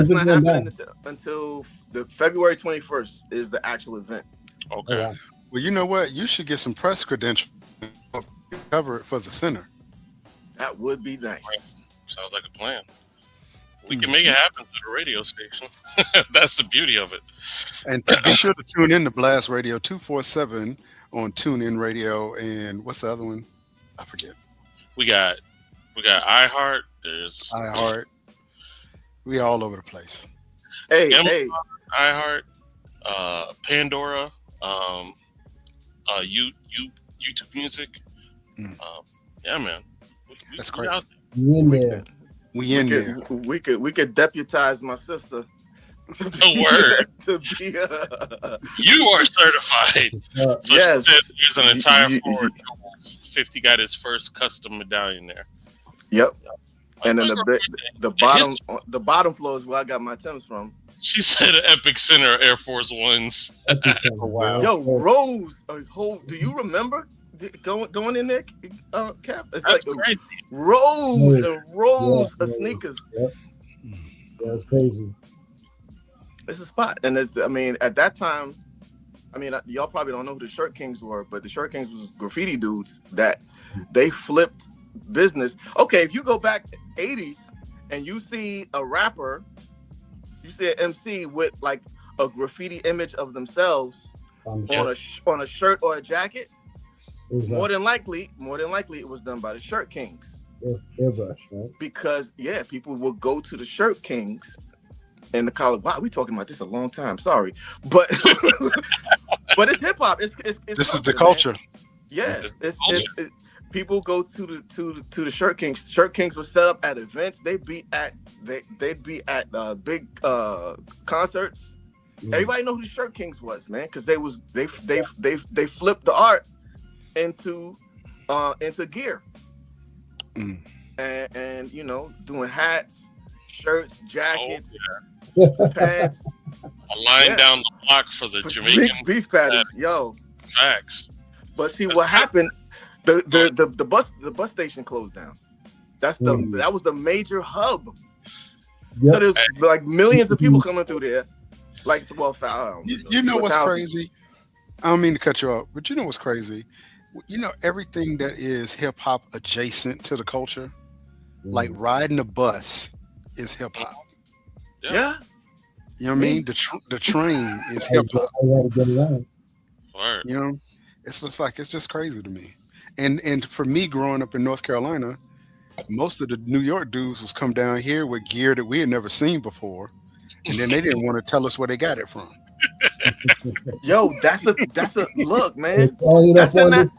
not happening until the February 21st is the actual event. Okay. Yeah. Well, you know what? You should get some press credentials to cover it for the center. That would be nice. Sounds like a plan. We can make it happen to the radio station. That's the beauty of it. And be sure to tune in to Blast Radio 247 on TuneIn Radio. And what's the other one? I forget. We got iHeart. There's iHeart. We all over the place. Hey. iHeart, Pandora, YouTube Music. Yeah, man. That's crazy. You in there? We in there. We could deputize my sister. Word. To be You are certified. So yes. she said there's an entire floor of jewels. 50 got his first custom medallion there. Yep. And then the bottom floor is where I got my Timbs from. She said an Epic Center Air Force Ones. Oh, wow. Yo, Rose, do you remember going in there, Cap? It's That's like crazy. rows and rows of sneakers. Yep. Yeah, it's crazy. It's a spot, and at that time, y'all probably don't know who the Shirt Kings were, but the Shirt Kings was graffiti dudes that they flipped business. Okay, if you go back 80s and you see a rapper, you see an MC with like a graffiti image of themselves on a shirt or a jacket, more than likely it was done by the Shirt Kings. Airbrush, right? Because people will go to the Shirt Kings in the college. Wow, we talking about this a long time. Sorry, but but it's hip hop. It's this is the culture. Man. Yeah, it's people go to the Shirt Kings. Shirt Kings were set up at events. They'd be at big concerts. Everybody know who the Shirt Kings was, man, because they flipped the art into gear, and doing hats, shirts, jackets, pants. A line down the block for the Jamaican beef patties, yo. Facts. But see what happened. The bus station closed down. That was the major hub. Yep. So there's like millions of people coming through there. Like, well, you know what's crazy? I don't mean to cut you off, but you know what's crazy? You know, everything that is hip hop adjacent to the culture, like riding a bus, is hip hop. Yeah. You know what I mean? The train is hip hop. You know, it's just crazy to me. And for me, growing up in North Carolina, most of the New York dudes was come down here with gear that we had never seen before, and then they didn't want to tell us where they got it from. Yo, that's a look, man. That's in that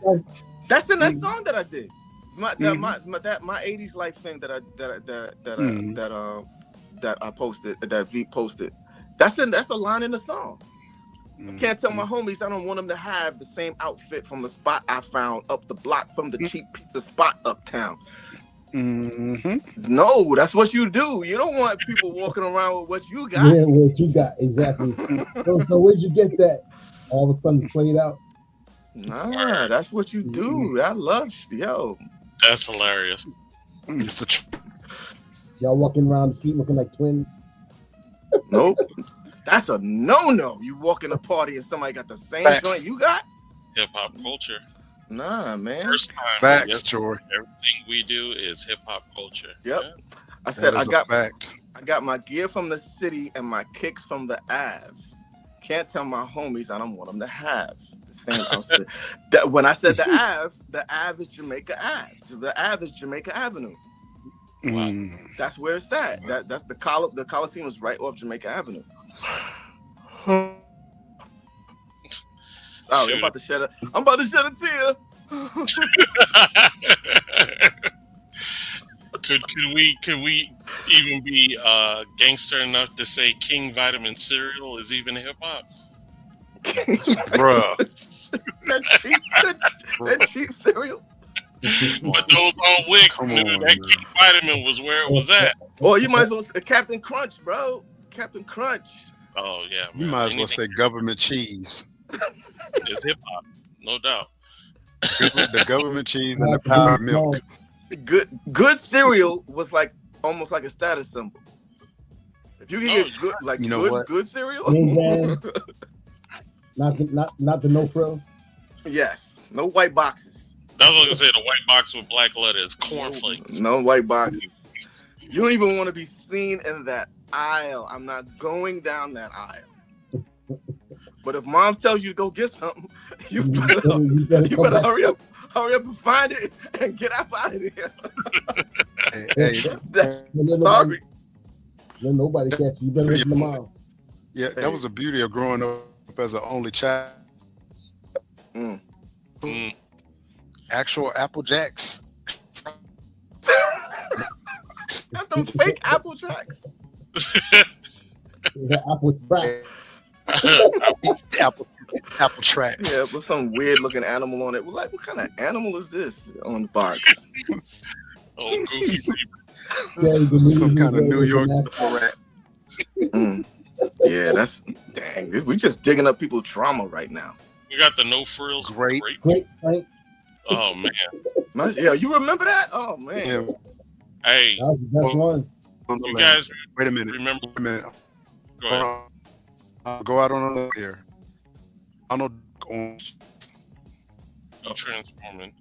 song that I did. My 80s life thing that I posted, that V posted. That's a line in the song. I can't tell my homies I don't want them to have the same outfit from the spot I found up the block from the cheap pizza spot uptown. No, that's what you do. You don't want people walking around with what you got. Yeah, what you got, exactly. So where'd you get that? All of a sudden it's played out? Nah, that's what you do. I love, yo. That's hilarious. Y'all walking around the street looking like twins? Nope. That's a no-no. You walk in a party and somebody got the same joint you got? Hip hop culture. Nah, man. First time. Facts, Joy. Everything we do is hip hop culture. Yep. Yeah. I said I fact. got my gear from the city and my kicks from the Ave. Can't tell my homies I don't want them to have the same outfit. That when I said the Ave is Jamaica Ave. The Ave is Jamaica Avenue. Wow. That's where it's at. That's the Coliseum is right off Jamaica Avenue. Sorry, I'm about to shed a tear. Could we even be gangster enough to say King Vitamin cereal is even hip hop? Bruh. that cheap cereal. But those on Wick knew that King Vitamin was where it was at. Well, you might as well say Captain Crunch, bro. Captain Crunch. Oh yeah, man. You might as well say government cheese. It's hip hop, no doubt. The government cheese and the powdered milk. Good cereal was like almost like a status symbol. If you can get good, like good cereal. Not the no frills. Yes, no white boxes. That's what I was gonna say. The white box with black letters, cornflakes. No white boxes. You don't even want to be seen in that aisle. I'm not going down that aisle. But if mom tells you to go get something, you better hurry up and find it and get out of here. Sorry. Then nobody catch you. You better listen to mom. Yeah, that was the beauty of growing up as an only child. Actual Apple Jacks. Got them fake Apple tracks. The Apple track. Apple tracks. Yeah, with some weird looking animal on it. Well, like, what kind of animal is this on the box? Oh, goofy. Some kind of New York rat. Yeah, that's dang. We just digging up people's trauma right now. We got the no frills. Great. Frank. Oh man. Yeah, you remember that? Oh man. Yeah. Hey, That was the best one. you guys Wait a minute. remember? Wait a minute. Go ahead. I'll go out on a limb here. I know orange. I'm transforming.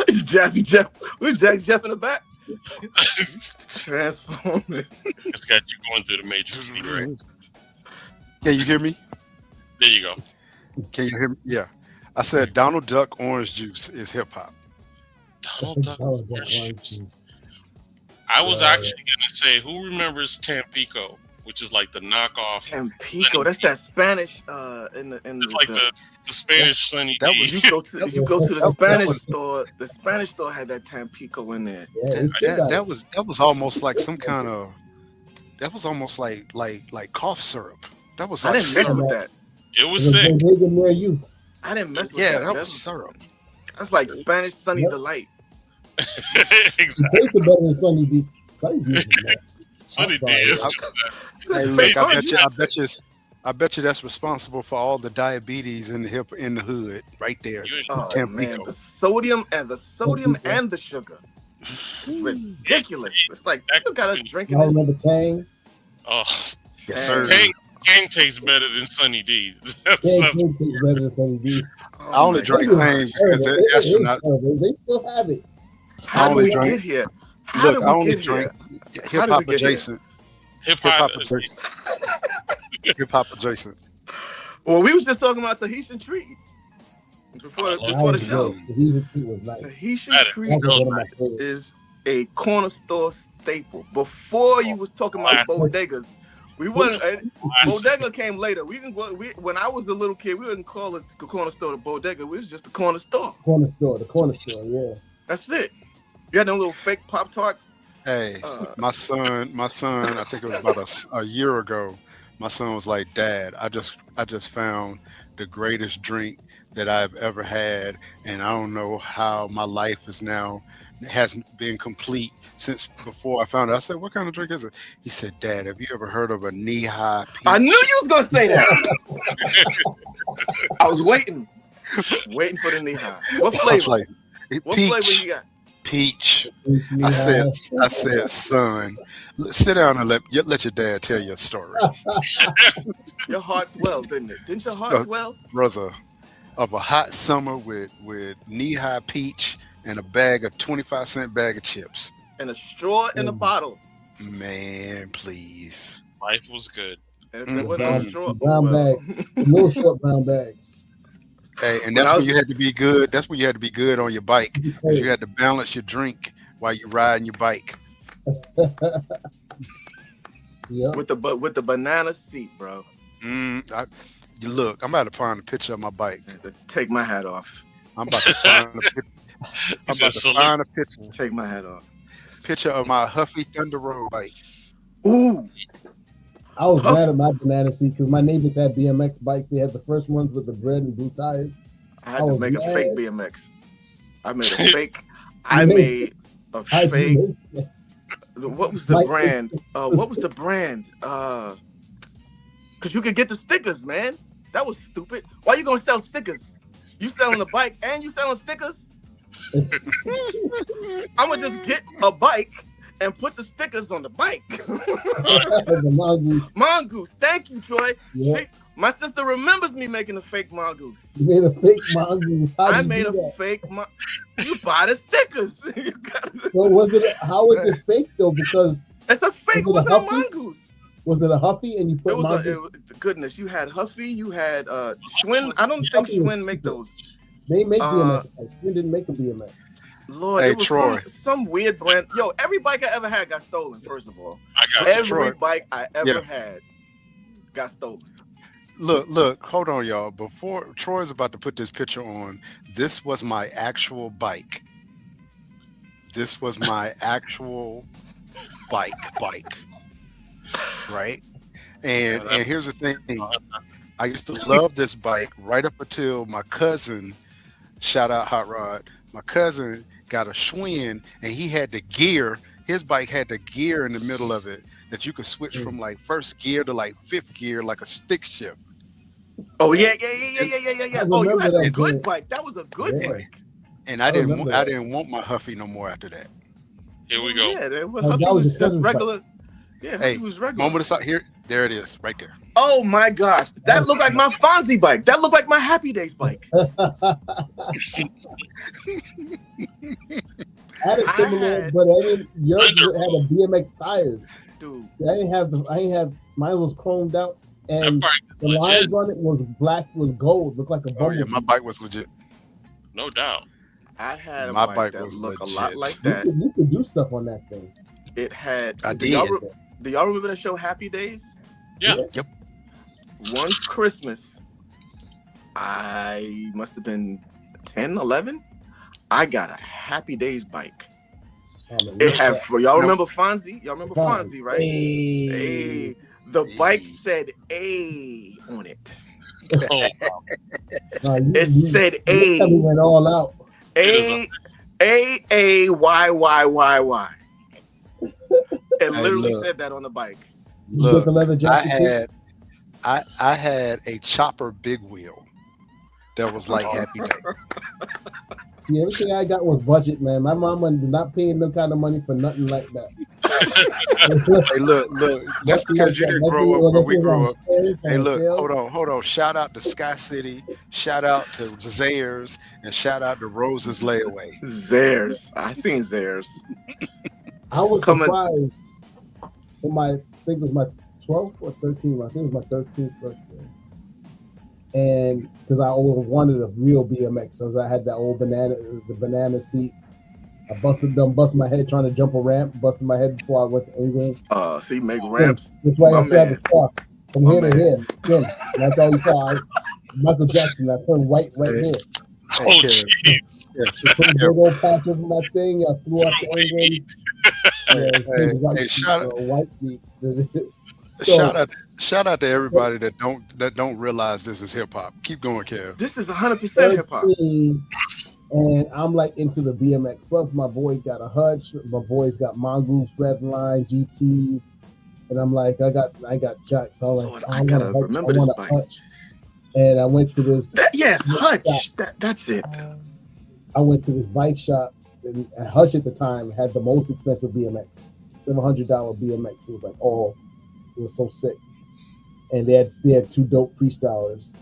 Jazzy Jeff. Who's Jazzy Jeff in the back? Transforming. It's got you going through the matrix. Right? Can you hear me? There you go. Can you hear me? Yeah. I said Donald Duck orange juice is hip hop. Donald Duck orange juice. I was actually gonna say, who remembers Tampico, which is like the knockoff. Tampico, that's that Spanish. It's like the Spanish Sunny That D. was You go to the Spanish store. The Spanish store had that Tampico in there. Yeah, That was almost like some kind of. That was almost like cough syrup. That was I like didn't mess syrup. with that. It was It was sick. Bodega near you. I didn't mess with Yeah, that. that was syrup. That's like Spanish Sunny Yep. Delight. It Exactly. tasted better than Sunny D. Sunny D is bad. Sunny D sorry. is. Hey, Fake look, orange. I bet you that's responsible for all the diabetes in the hood right there. You- Oh Tampico. man, the sodium and the sugar. It's ridiculous. It's like you got us drinking I this. remember Tang. Oh, Yes, sir. Tang tastes better than Sunny D. Tang tastes better than Sunny D. Oh, I only my drink God. Tang because the astronaut. They still have it. How I did only we drank- get here? How Look, did I we only get drink here? hip How did hop we get here? adjacent. Hip Hip hop. hop adjacent. Hip hop adjacent. Well, we was just talking about Tahitian treat before That the was show. good. The Heathen Treat was nice. Tahitian That is treat That was real one of my nice. favorites. is a corner store staple. Before you was talking about Classic. bodegas, we wasn't. Bodega came later. When I was a little kid, we wouldn't call it the corner store the bodega. We was just the corner store. The corner store, yeah. That's it. You had them little fake Pop Tarts. Hey, my son, I think it was about a year ago. My son was like, "Dad, I just found the greatest drink that I've ever had, and I don't know how my life is now hasn't been complete since before I found it." I said, "What kind of drink is it?" He said, "Dad, have you ever heard of a knee-high peach?" I knew you was gonna say that. I was waiting for the knee high. What I was flavor? like, What flavor peach, you got? peach. I said, son, sit down and let your dad tell your story, Your heart swelled, didn't it? Didn't your heart swell? brother. Of a hot summer with knee-high peach and a bag of 25-cent bag of chips. And a straw in a bottle. Man, please. Life was good. And if there wasn't no straw, Brown well. bag. No short brown bag. Hey, and When that's I when was- you had to be good. That's when you had to be good on your bike, because you had to balance your drink while you riding your bike. Yeah. with the banana seat, bro. You look, I'm about to find a picture of my bike. Take my hat off. I'm about to find a picture. I'm about to find a Take my hat off. picture of my Huffy Thunder Road bike. Ooh, I was mad at my banana seat because my neighbors had BMX bikes. They had the first ones with the red and blue tires. I had to was make a mad. fake BMX. I made a fake. I made a I fake. made- What was the Like- brand? What was the brand? Cause you could get the stickers, man. That was stupid. Why you gonna sell stickers? You selling a bike and you selling stickers? I'm gonna just get a bike and put the stickers on the bike. the mongoose. Mongoose. Thank you, Troy. Yeah. My sister remembers me making a fake mongoose. You made a fake mongoose. How I did made you a do that? fake. You buy the stickers. You gotta- So was it? How was it fake though? Because It's a fake. Was it Was a it a Huffy? mongoose? was it a Huffy and you It put was, mongoose? goodness. You had Huffy. You had Schwinn. I don't think Huffy was Schwinn make stupid. those. They make uh, BMX bikes. We didn't make a BMX. Lord, Hey, it was Troy. some weird brand. Yo, every bike I ever had got stolen. First of all, I got every Troy. bike I ever Yeah. had got stolen. Look, hold on, y'all. Before Troy's about to put this picture on, this was my actual bike. This was my actual bike, right? And here's the thing. I used to love this bike right up until my cousin, shout out Hot Rod, my cousin got a Schwinn and he had the gear. His bike had the gear in the middle of it that you could switch from like first gear to like fifth gear, like a stick shift. Oh yeah. Oh, you had a that good game. bike. That was a good Yeah. bike. And I I didn't remember I that. didn't want my Huffy no more after that. Here we go. Yeah, that was, Oh, Huffy that was was his just cousin's bike. regular. Yeah, Hey, Huffy was regular. moment of silence. Here, there it is, right there. Oh my gosh, that looked like my Fonzie bike. That looked like my Happy Days bike. I had a similar, had- but I didn't. Yours had a BMX tires. Dude, I didn't have the. I didn't have. Mine was chromed out, That and bike is the legit, lines on it was black, was gold, looked like a Oh bumblebee. yeah, my bike was legit. no doubt. I had a My bike bike that was looked a legit. lot like You that. could do stuff on that thing. It had. I Do did. y'all remember the show Happy Days? Yeah. Yep. One Christmas, I must have been 10, 11. I got a Happy Days bike. Oh, man, It had for y'all No. remember Fonzie? Y'all remember Fonzie, right? Hey. Hey. The bike said A on it. Oh, It said We A. went all out. A Y. It literally look. said that on the bike. You get the leather I jacket. too? I had a chopper big wheel that was like Happy Day. See, everything I got was budget, man. My mama did not pay no kind of money for nothing like that. Hey, look, that's because you didn't grow up where we grew up. Hey, look, hold on. Shout out to Sky City, shout out to Zayers, and shout out to Rose's Layaway. Zares. I seen Zares. I was Coming- surprised for my, I think it was my 12th or 13th. I think it was my 13th birthday. And because I always wanted a real BMX, so I had that old banana seat. I busted my head trying to jump a ramp, busted my head before I went to England. See, make ramps. That's why My I still had man. the scar from My here to man. here, skin. That's all you saw. Michael Jackson, I turned white right here. oh, Kev, jeez. She put a big old patch over my thing. I flew out to England. Hey, White feet. shout out to everybody that don't realize this is hip hop. Keep going, Kev. This is 100% hip hop. 13, and I'm like into the BMX. Plus, my boy got a Hutch. My boys got Mongoose, Redline, GTs, and I'm like, I got jacks. So I'm like, Lord, I gotta want a Hutch, remember I this want a bike. Hutch. And I went to this. Yes, Hutch. That's it. I went to this bike shop, and Hutch at the time had the most expensive BMX, $700 BMX. It was like, oh, it was so sick. And they had two dope freestylers.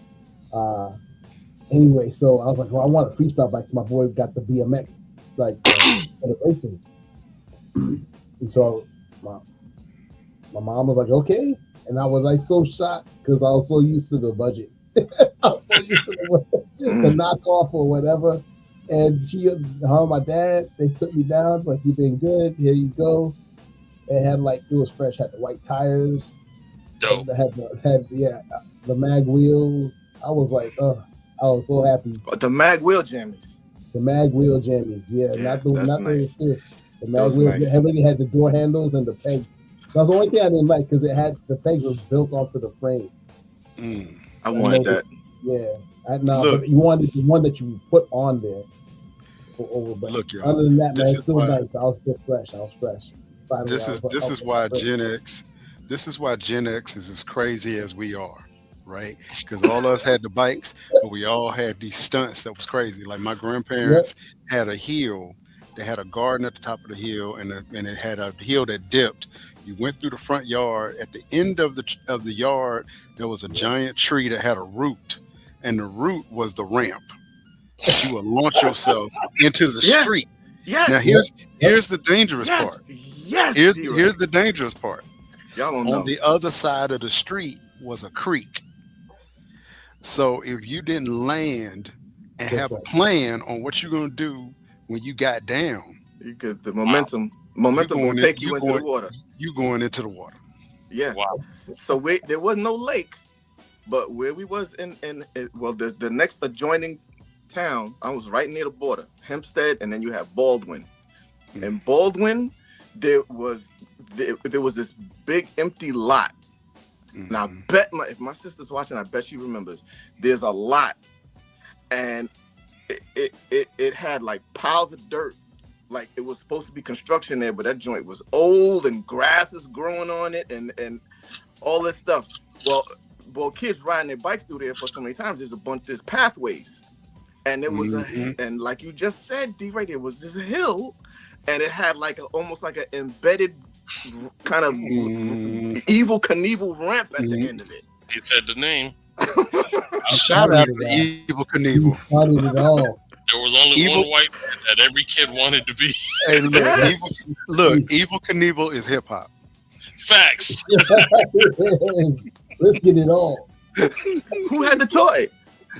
Anyway, so I was like, well, I want a freestyle bike. So my boy got the BMX, like for the racing. And so my mom was like, okay. And I was like so shocked because I was so used to the budget. I was so used to the knockoff or whatever. And her and my dad, they took me down. It's like, you've been good. Here you go. It had it was fresh. Had the white tires. Dope. Had the mag wheel. I was like, I was so happy. The mag wheel jammies. The mag wheel jammies. Yeah, Yeah, not the that's not nice. the mag was wheel. nice. It already had the door handles and the pegs. That's the only thing I didn't like because it had the pegs was built onto the frame. I wanted that. Yeah, Look. but you wanted the one that you put on there. But Look, y'all, other than that, man, this it's is still why- nice. I was still fresh. Finally, This I is was this like, is why okay. Gen X is as crazy as we are, right? Because all of us had the bikes, but we all had these stunts that was crazy. Like my grandparents had a hill. They had a garden at the top of the hill, and it had a hill that dipped. You went through the front yard. At the end of the yard, there was a giant tree that had a root, and the root was the ramp. You would launch yourself into the Yeah. street. Yes. Now here's the dangerous part. Yes. Here's the dangerous part. Y'all don't know. On the other side of the street was a creek. So if you didn't land and have a plan on what you're gonna do when you got down, You could the momentum will take you into the water. You going into the water. Yeah. Wow. So there was no lake, but where we was the next adjoining town, I was right near the border, Hempstead, and then you have Baldwin. In Baldwin, there was this big empty lot. And I bet if my sister's watching, I bet she remembers. There's a lot, and it had like piles of dirt. Like it was supposed to be construction there, but that joint was old and grass is growing on it and all this stuff. Well, kids riding their bikes through there for so many times. There's pathways, and it was and like you just said, D, right, there was this hill, and it had like almost like an embedded kind of evil Knievel ramp at the end of it. He said the name. Shout out to Evil Knievel. There was only one white man that every kid wanted to be. Hey, look, Evil Knievel is hip hop. Facts. Let's get it on. Who had the toy?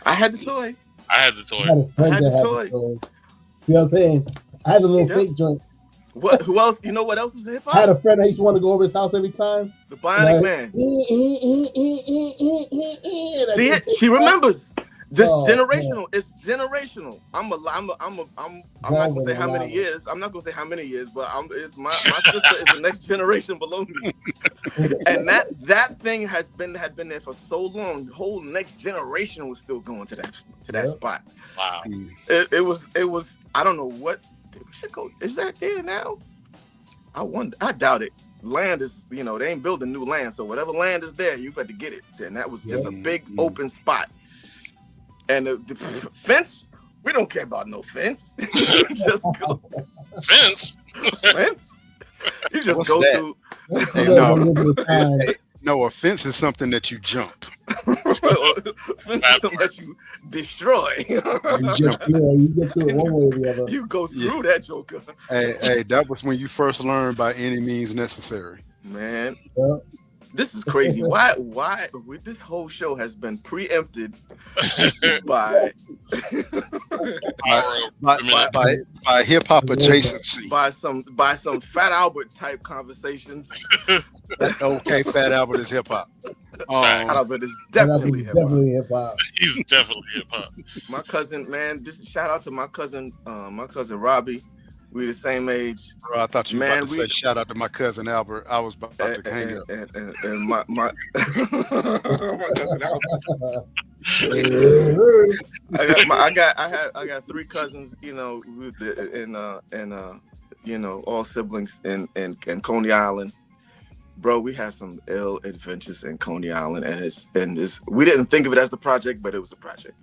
I had the toy. I had the toy. I had the toy. See what I'm saying? I had a little fake joint. What? Who else? You know what else is hip hop? I had a friend I used to want to go over his house every time. The Bionic Man. See it? She remembers. This generational. It's generational. I'm not gonna say how many years. I'm not gonna say how many years, but it's my sister is the next generation below me. And that thing had been there for so long. The whole next generation was still going to that spot. Wow. It was. I don't know what. We should go. Is that there now? I wonder. I doubt it. Land is, they ain't building new land, so whatever land is there, you got to get it. And that was just a big open spot. And the fence, we don't care about no fence. Just go. Fence? Fence? You just What's go that? through. No, a fence is something that you jump. Fence is something that you destroy. You get through it one way or the other. You go through that joker. Hey, that was when you first learned by any means necessary. Man. This is crazy. Why this whole show has been preempted by hip hop adjacency. By some Fat Albert type conversations. Okay, Fat Albert is hip hop. Fat Albert is definitely hip hop. He's definitely hip hop. My cousin, man, shout out to my cousin Robbie. We the same age. Bro, I thought you were about to say shout out to my cousin Albert. I was about to hang up. And my my cousin Albert. I got three cousins, all siblings in Coney Island. Bro, we had some ill adventures in Coney Island, and this we didn't think of it as the project, but it was a project.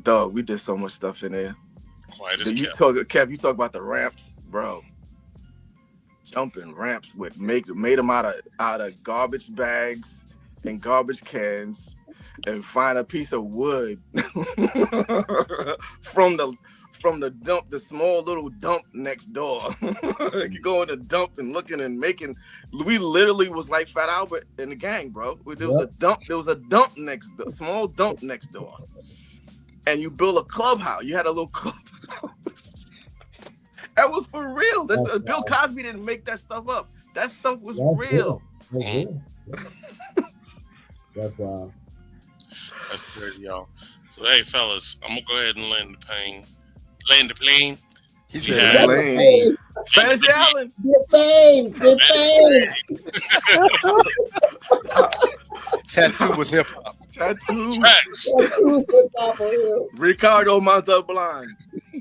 Dog, we did so much stuff in there. Kev, you talk about the ramps, bro. Jumping ramps made them out of garbage bags and garbage cans, and find a piece of wood from the dump, the small little dump next door. You go in the dump and looking and making. We literally was like Fat Albert and the gang, bro. There was a dump. There was a small dump next door, and you build a clubhouse. You had a little clubhouse. That was for real. Bill Cosby didn't make that stuff up. That stuff was real. That's wild. That's crazy, y'all. So hey, fellas, I'm gonna go ahead and land the plane. He said plane. Fantasy Island. Get fame. Tattoo was hip hop. Tattoo. Facts. Ricardo Montalban.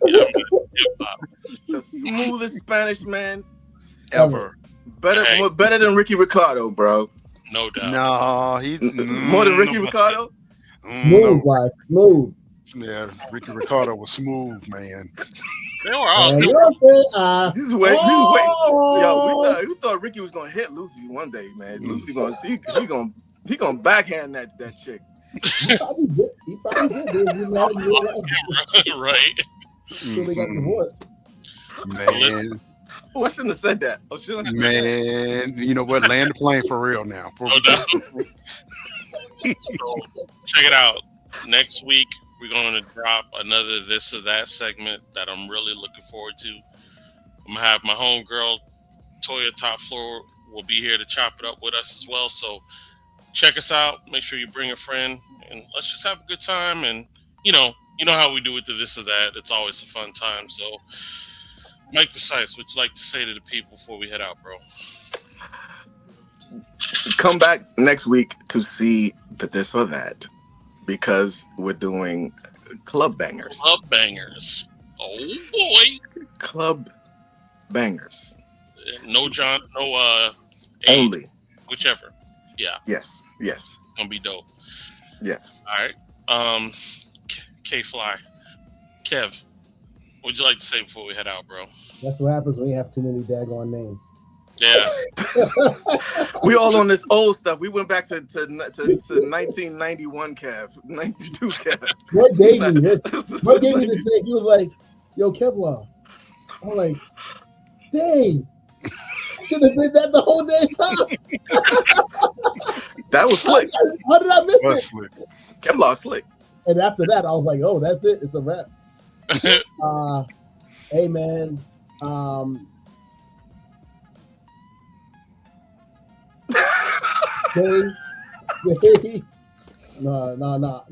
Yeah, hip hop. The smoothest Spanish man Ever. Better than Ricky Ricardo, bro. No doubt. No, he's more than Ricky Ricardo. Smooth. Yeah, Ricky Ricardo was smooth, man. They were all He's waiting. Yo, we thought Ricky was gonna hit Lucy one day, man. Lucy gonna see he gonna backhand that chick. He probably did. Right. Until they got divorced. Man. Oh, I shouldn't have said that. Man, you know what? Land the plane for real now. No doubt. So, check it out. Next week, we're going to drop another This or That segment that I'm really looking forward to. I'm going to have my homegirl, Toya Top Floor, will be here to chop it up with us as well. So check us out. Make sure you bring a friend, and let's just have a good time. And, you know how we do with the This or That. It's always a fun time. So Mike Precise, what you like to say to the people before we head out, bro? Come back next week to see the this or that, because we're doing club bangers. Club bangers. Oh boy. Club bangers. No John, no Only. Whichever. Yeah. Yes. It's gonna be dope. Yes. All right. K-Fly. Kev, what would you like to say before we head out, bro? That's what happens when you have too many daggone names. Yeah. We all on this old stuff. We went back to 1991 Kev, 92 Kev. What gave me this? What gave me this name? He was like, "Yo, Kevlar." I'm like, "Dang, I should have been that the whole damn time." That was slick. How did I miss it? Slick. Kevlar slick. And after that, I was like, "Oh, that's it. It's a wrap." Hey man, no.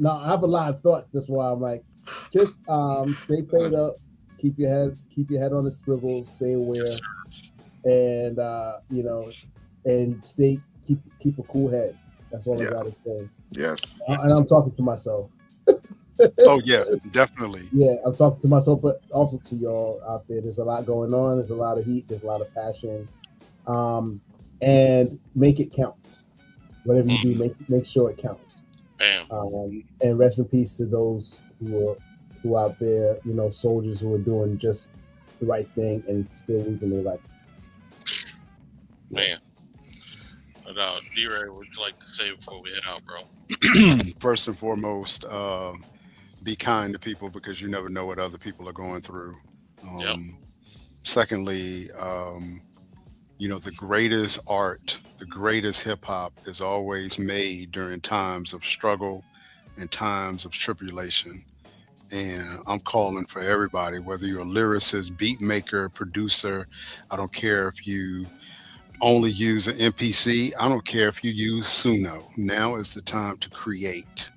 I have a lot of thoughts. That's why I'm like, just stay prayed up, keep your head on the swivel, stay aware, and and keep a cool head. That's all I gotta say. Yes. And I'm talking to myself. Oh yeah, definitely. Yeah, I'm talking to myself, but also to y'all out there. There's a lot going on. There's a lot of heat. There's a lot of passion. And make it count. Whatever you do, make sure it counts. Bam. And rest in peace to those who out there, soldiers who are doing just the right thing and still losing their life. Man. D-Ray, what would you like to say before we head out, bro? First and foremost, be kind to people, because you never know what other people are going through. Secondly, the greatest art, the greatest hip hop is always made during times of struggle and times of tribulation. And I'm calling for everybody, whether you're a lyricist, beat maker, producer, I don't care if you only use an MPC, I don't care if you use Suno. Now is the time to create.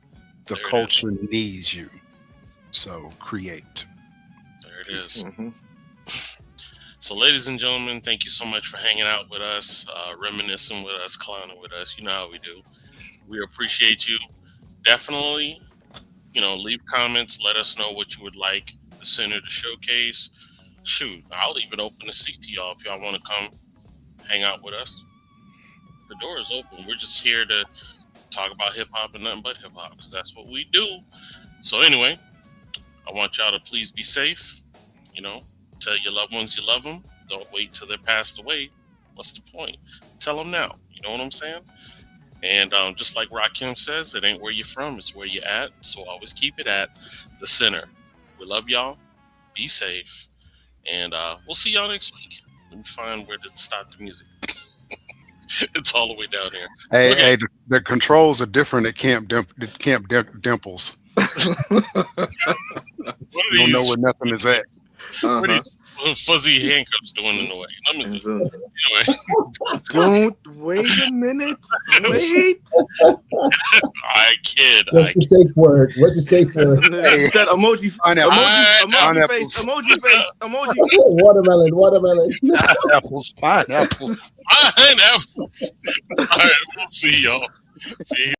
The culture needs you. So create. There it is. Mm-hmm. So, ladies and gentlemen, thank you so much for hanging out with us, reminiscing with us, clowning with us. You know how we do. We appreciate you. Definitely, leave comments. Let us know what you would like the center to showcase. Shoot, I'll even open the seat to y'all if y'all want to come hang out with us. The door is open. We're just here to talk about hip-hop and nothing but hip-hop, because that's what we do. So anyway, I want y'all to please be safe. Tell your loved ones you love them. Don't wait till they're passed away. What's the point? Tell them now. You know what I'm saying? And just like Rakim says, it ain't where you're from, it's where you're at. So always keep it at the center. We love y'all. Be safe. And we'll see y'all next week. Let me find where to stop the music. It's all the way down here. Hey, the controls are different at Camp Dimples. You don't know where nothing is at. What are these fuzzy handcuffs doing in the way? Anyway. Don't wait a minute. Wait. I kid. What's the safe word? Hey, that emoji face. Watermelon. Pineapples. All right, we'll see y'all. Peace.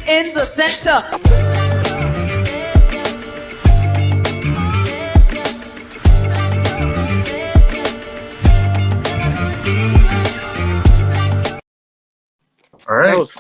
In the center. All right. That was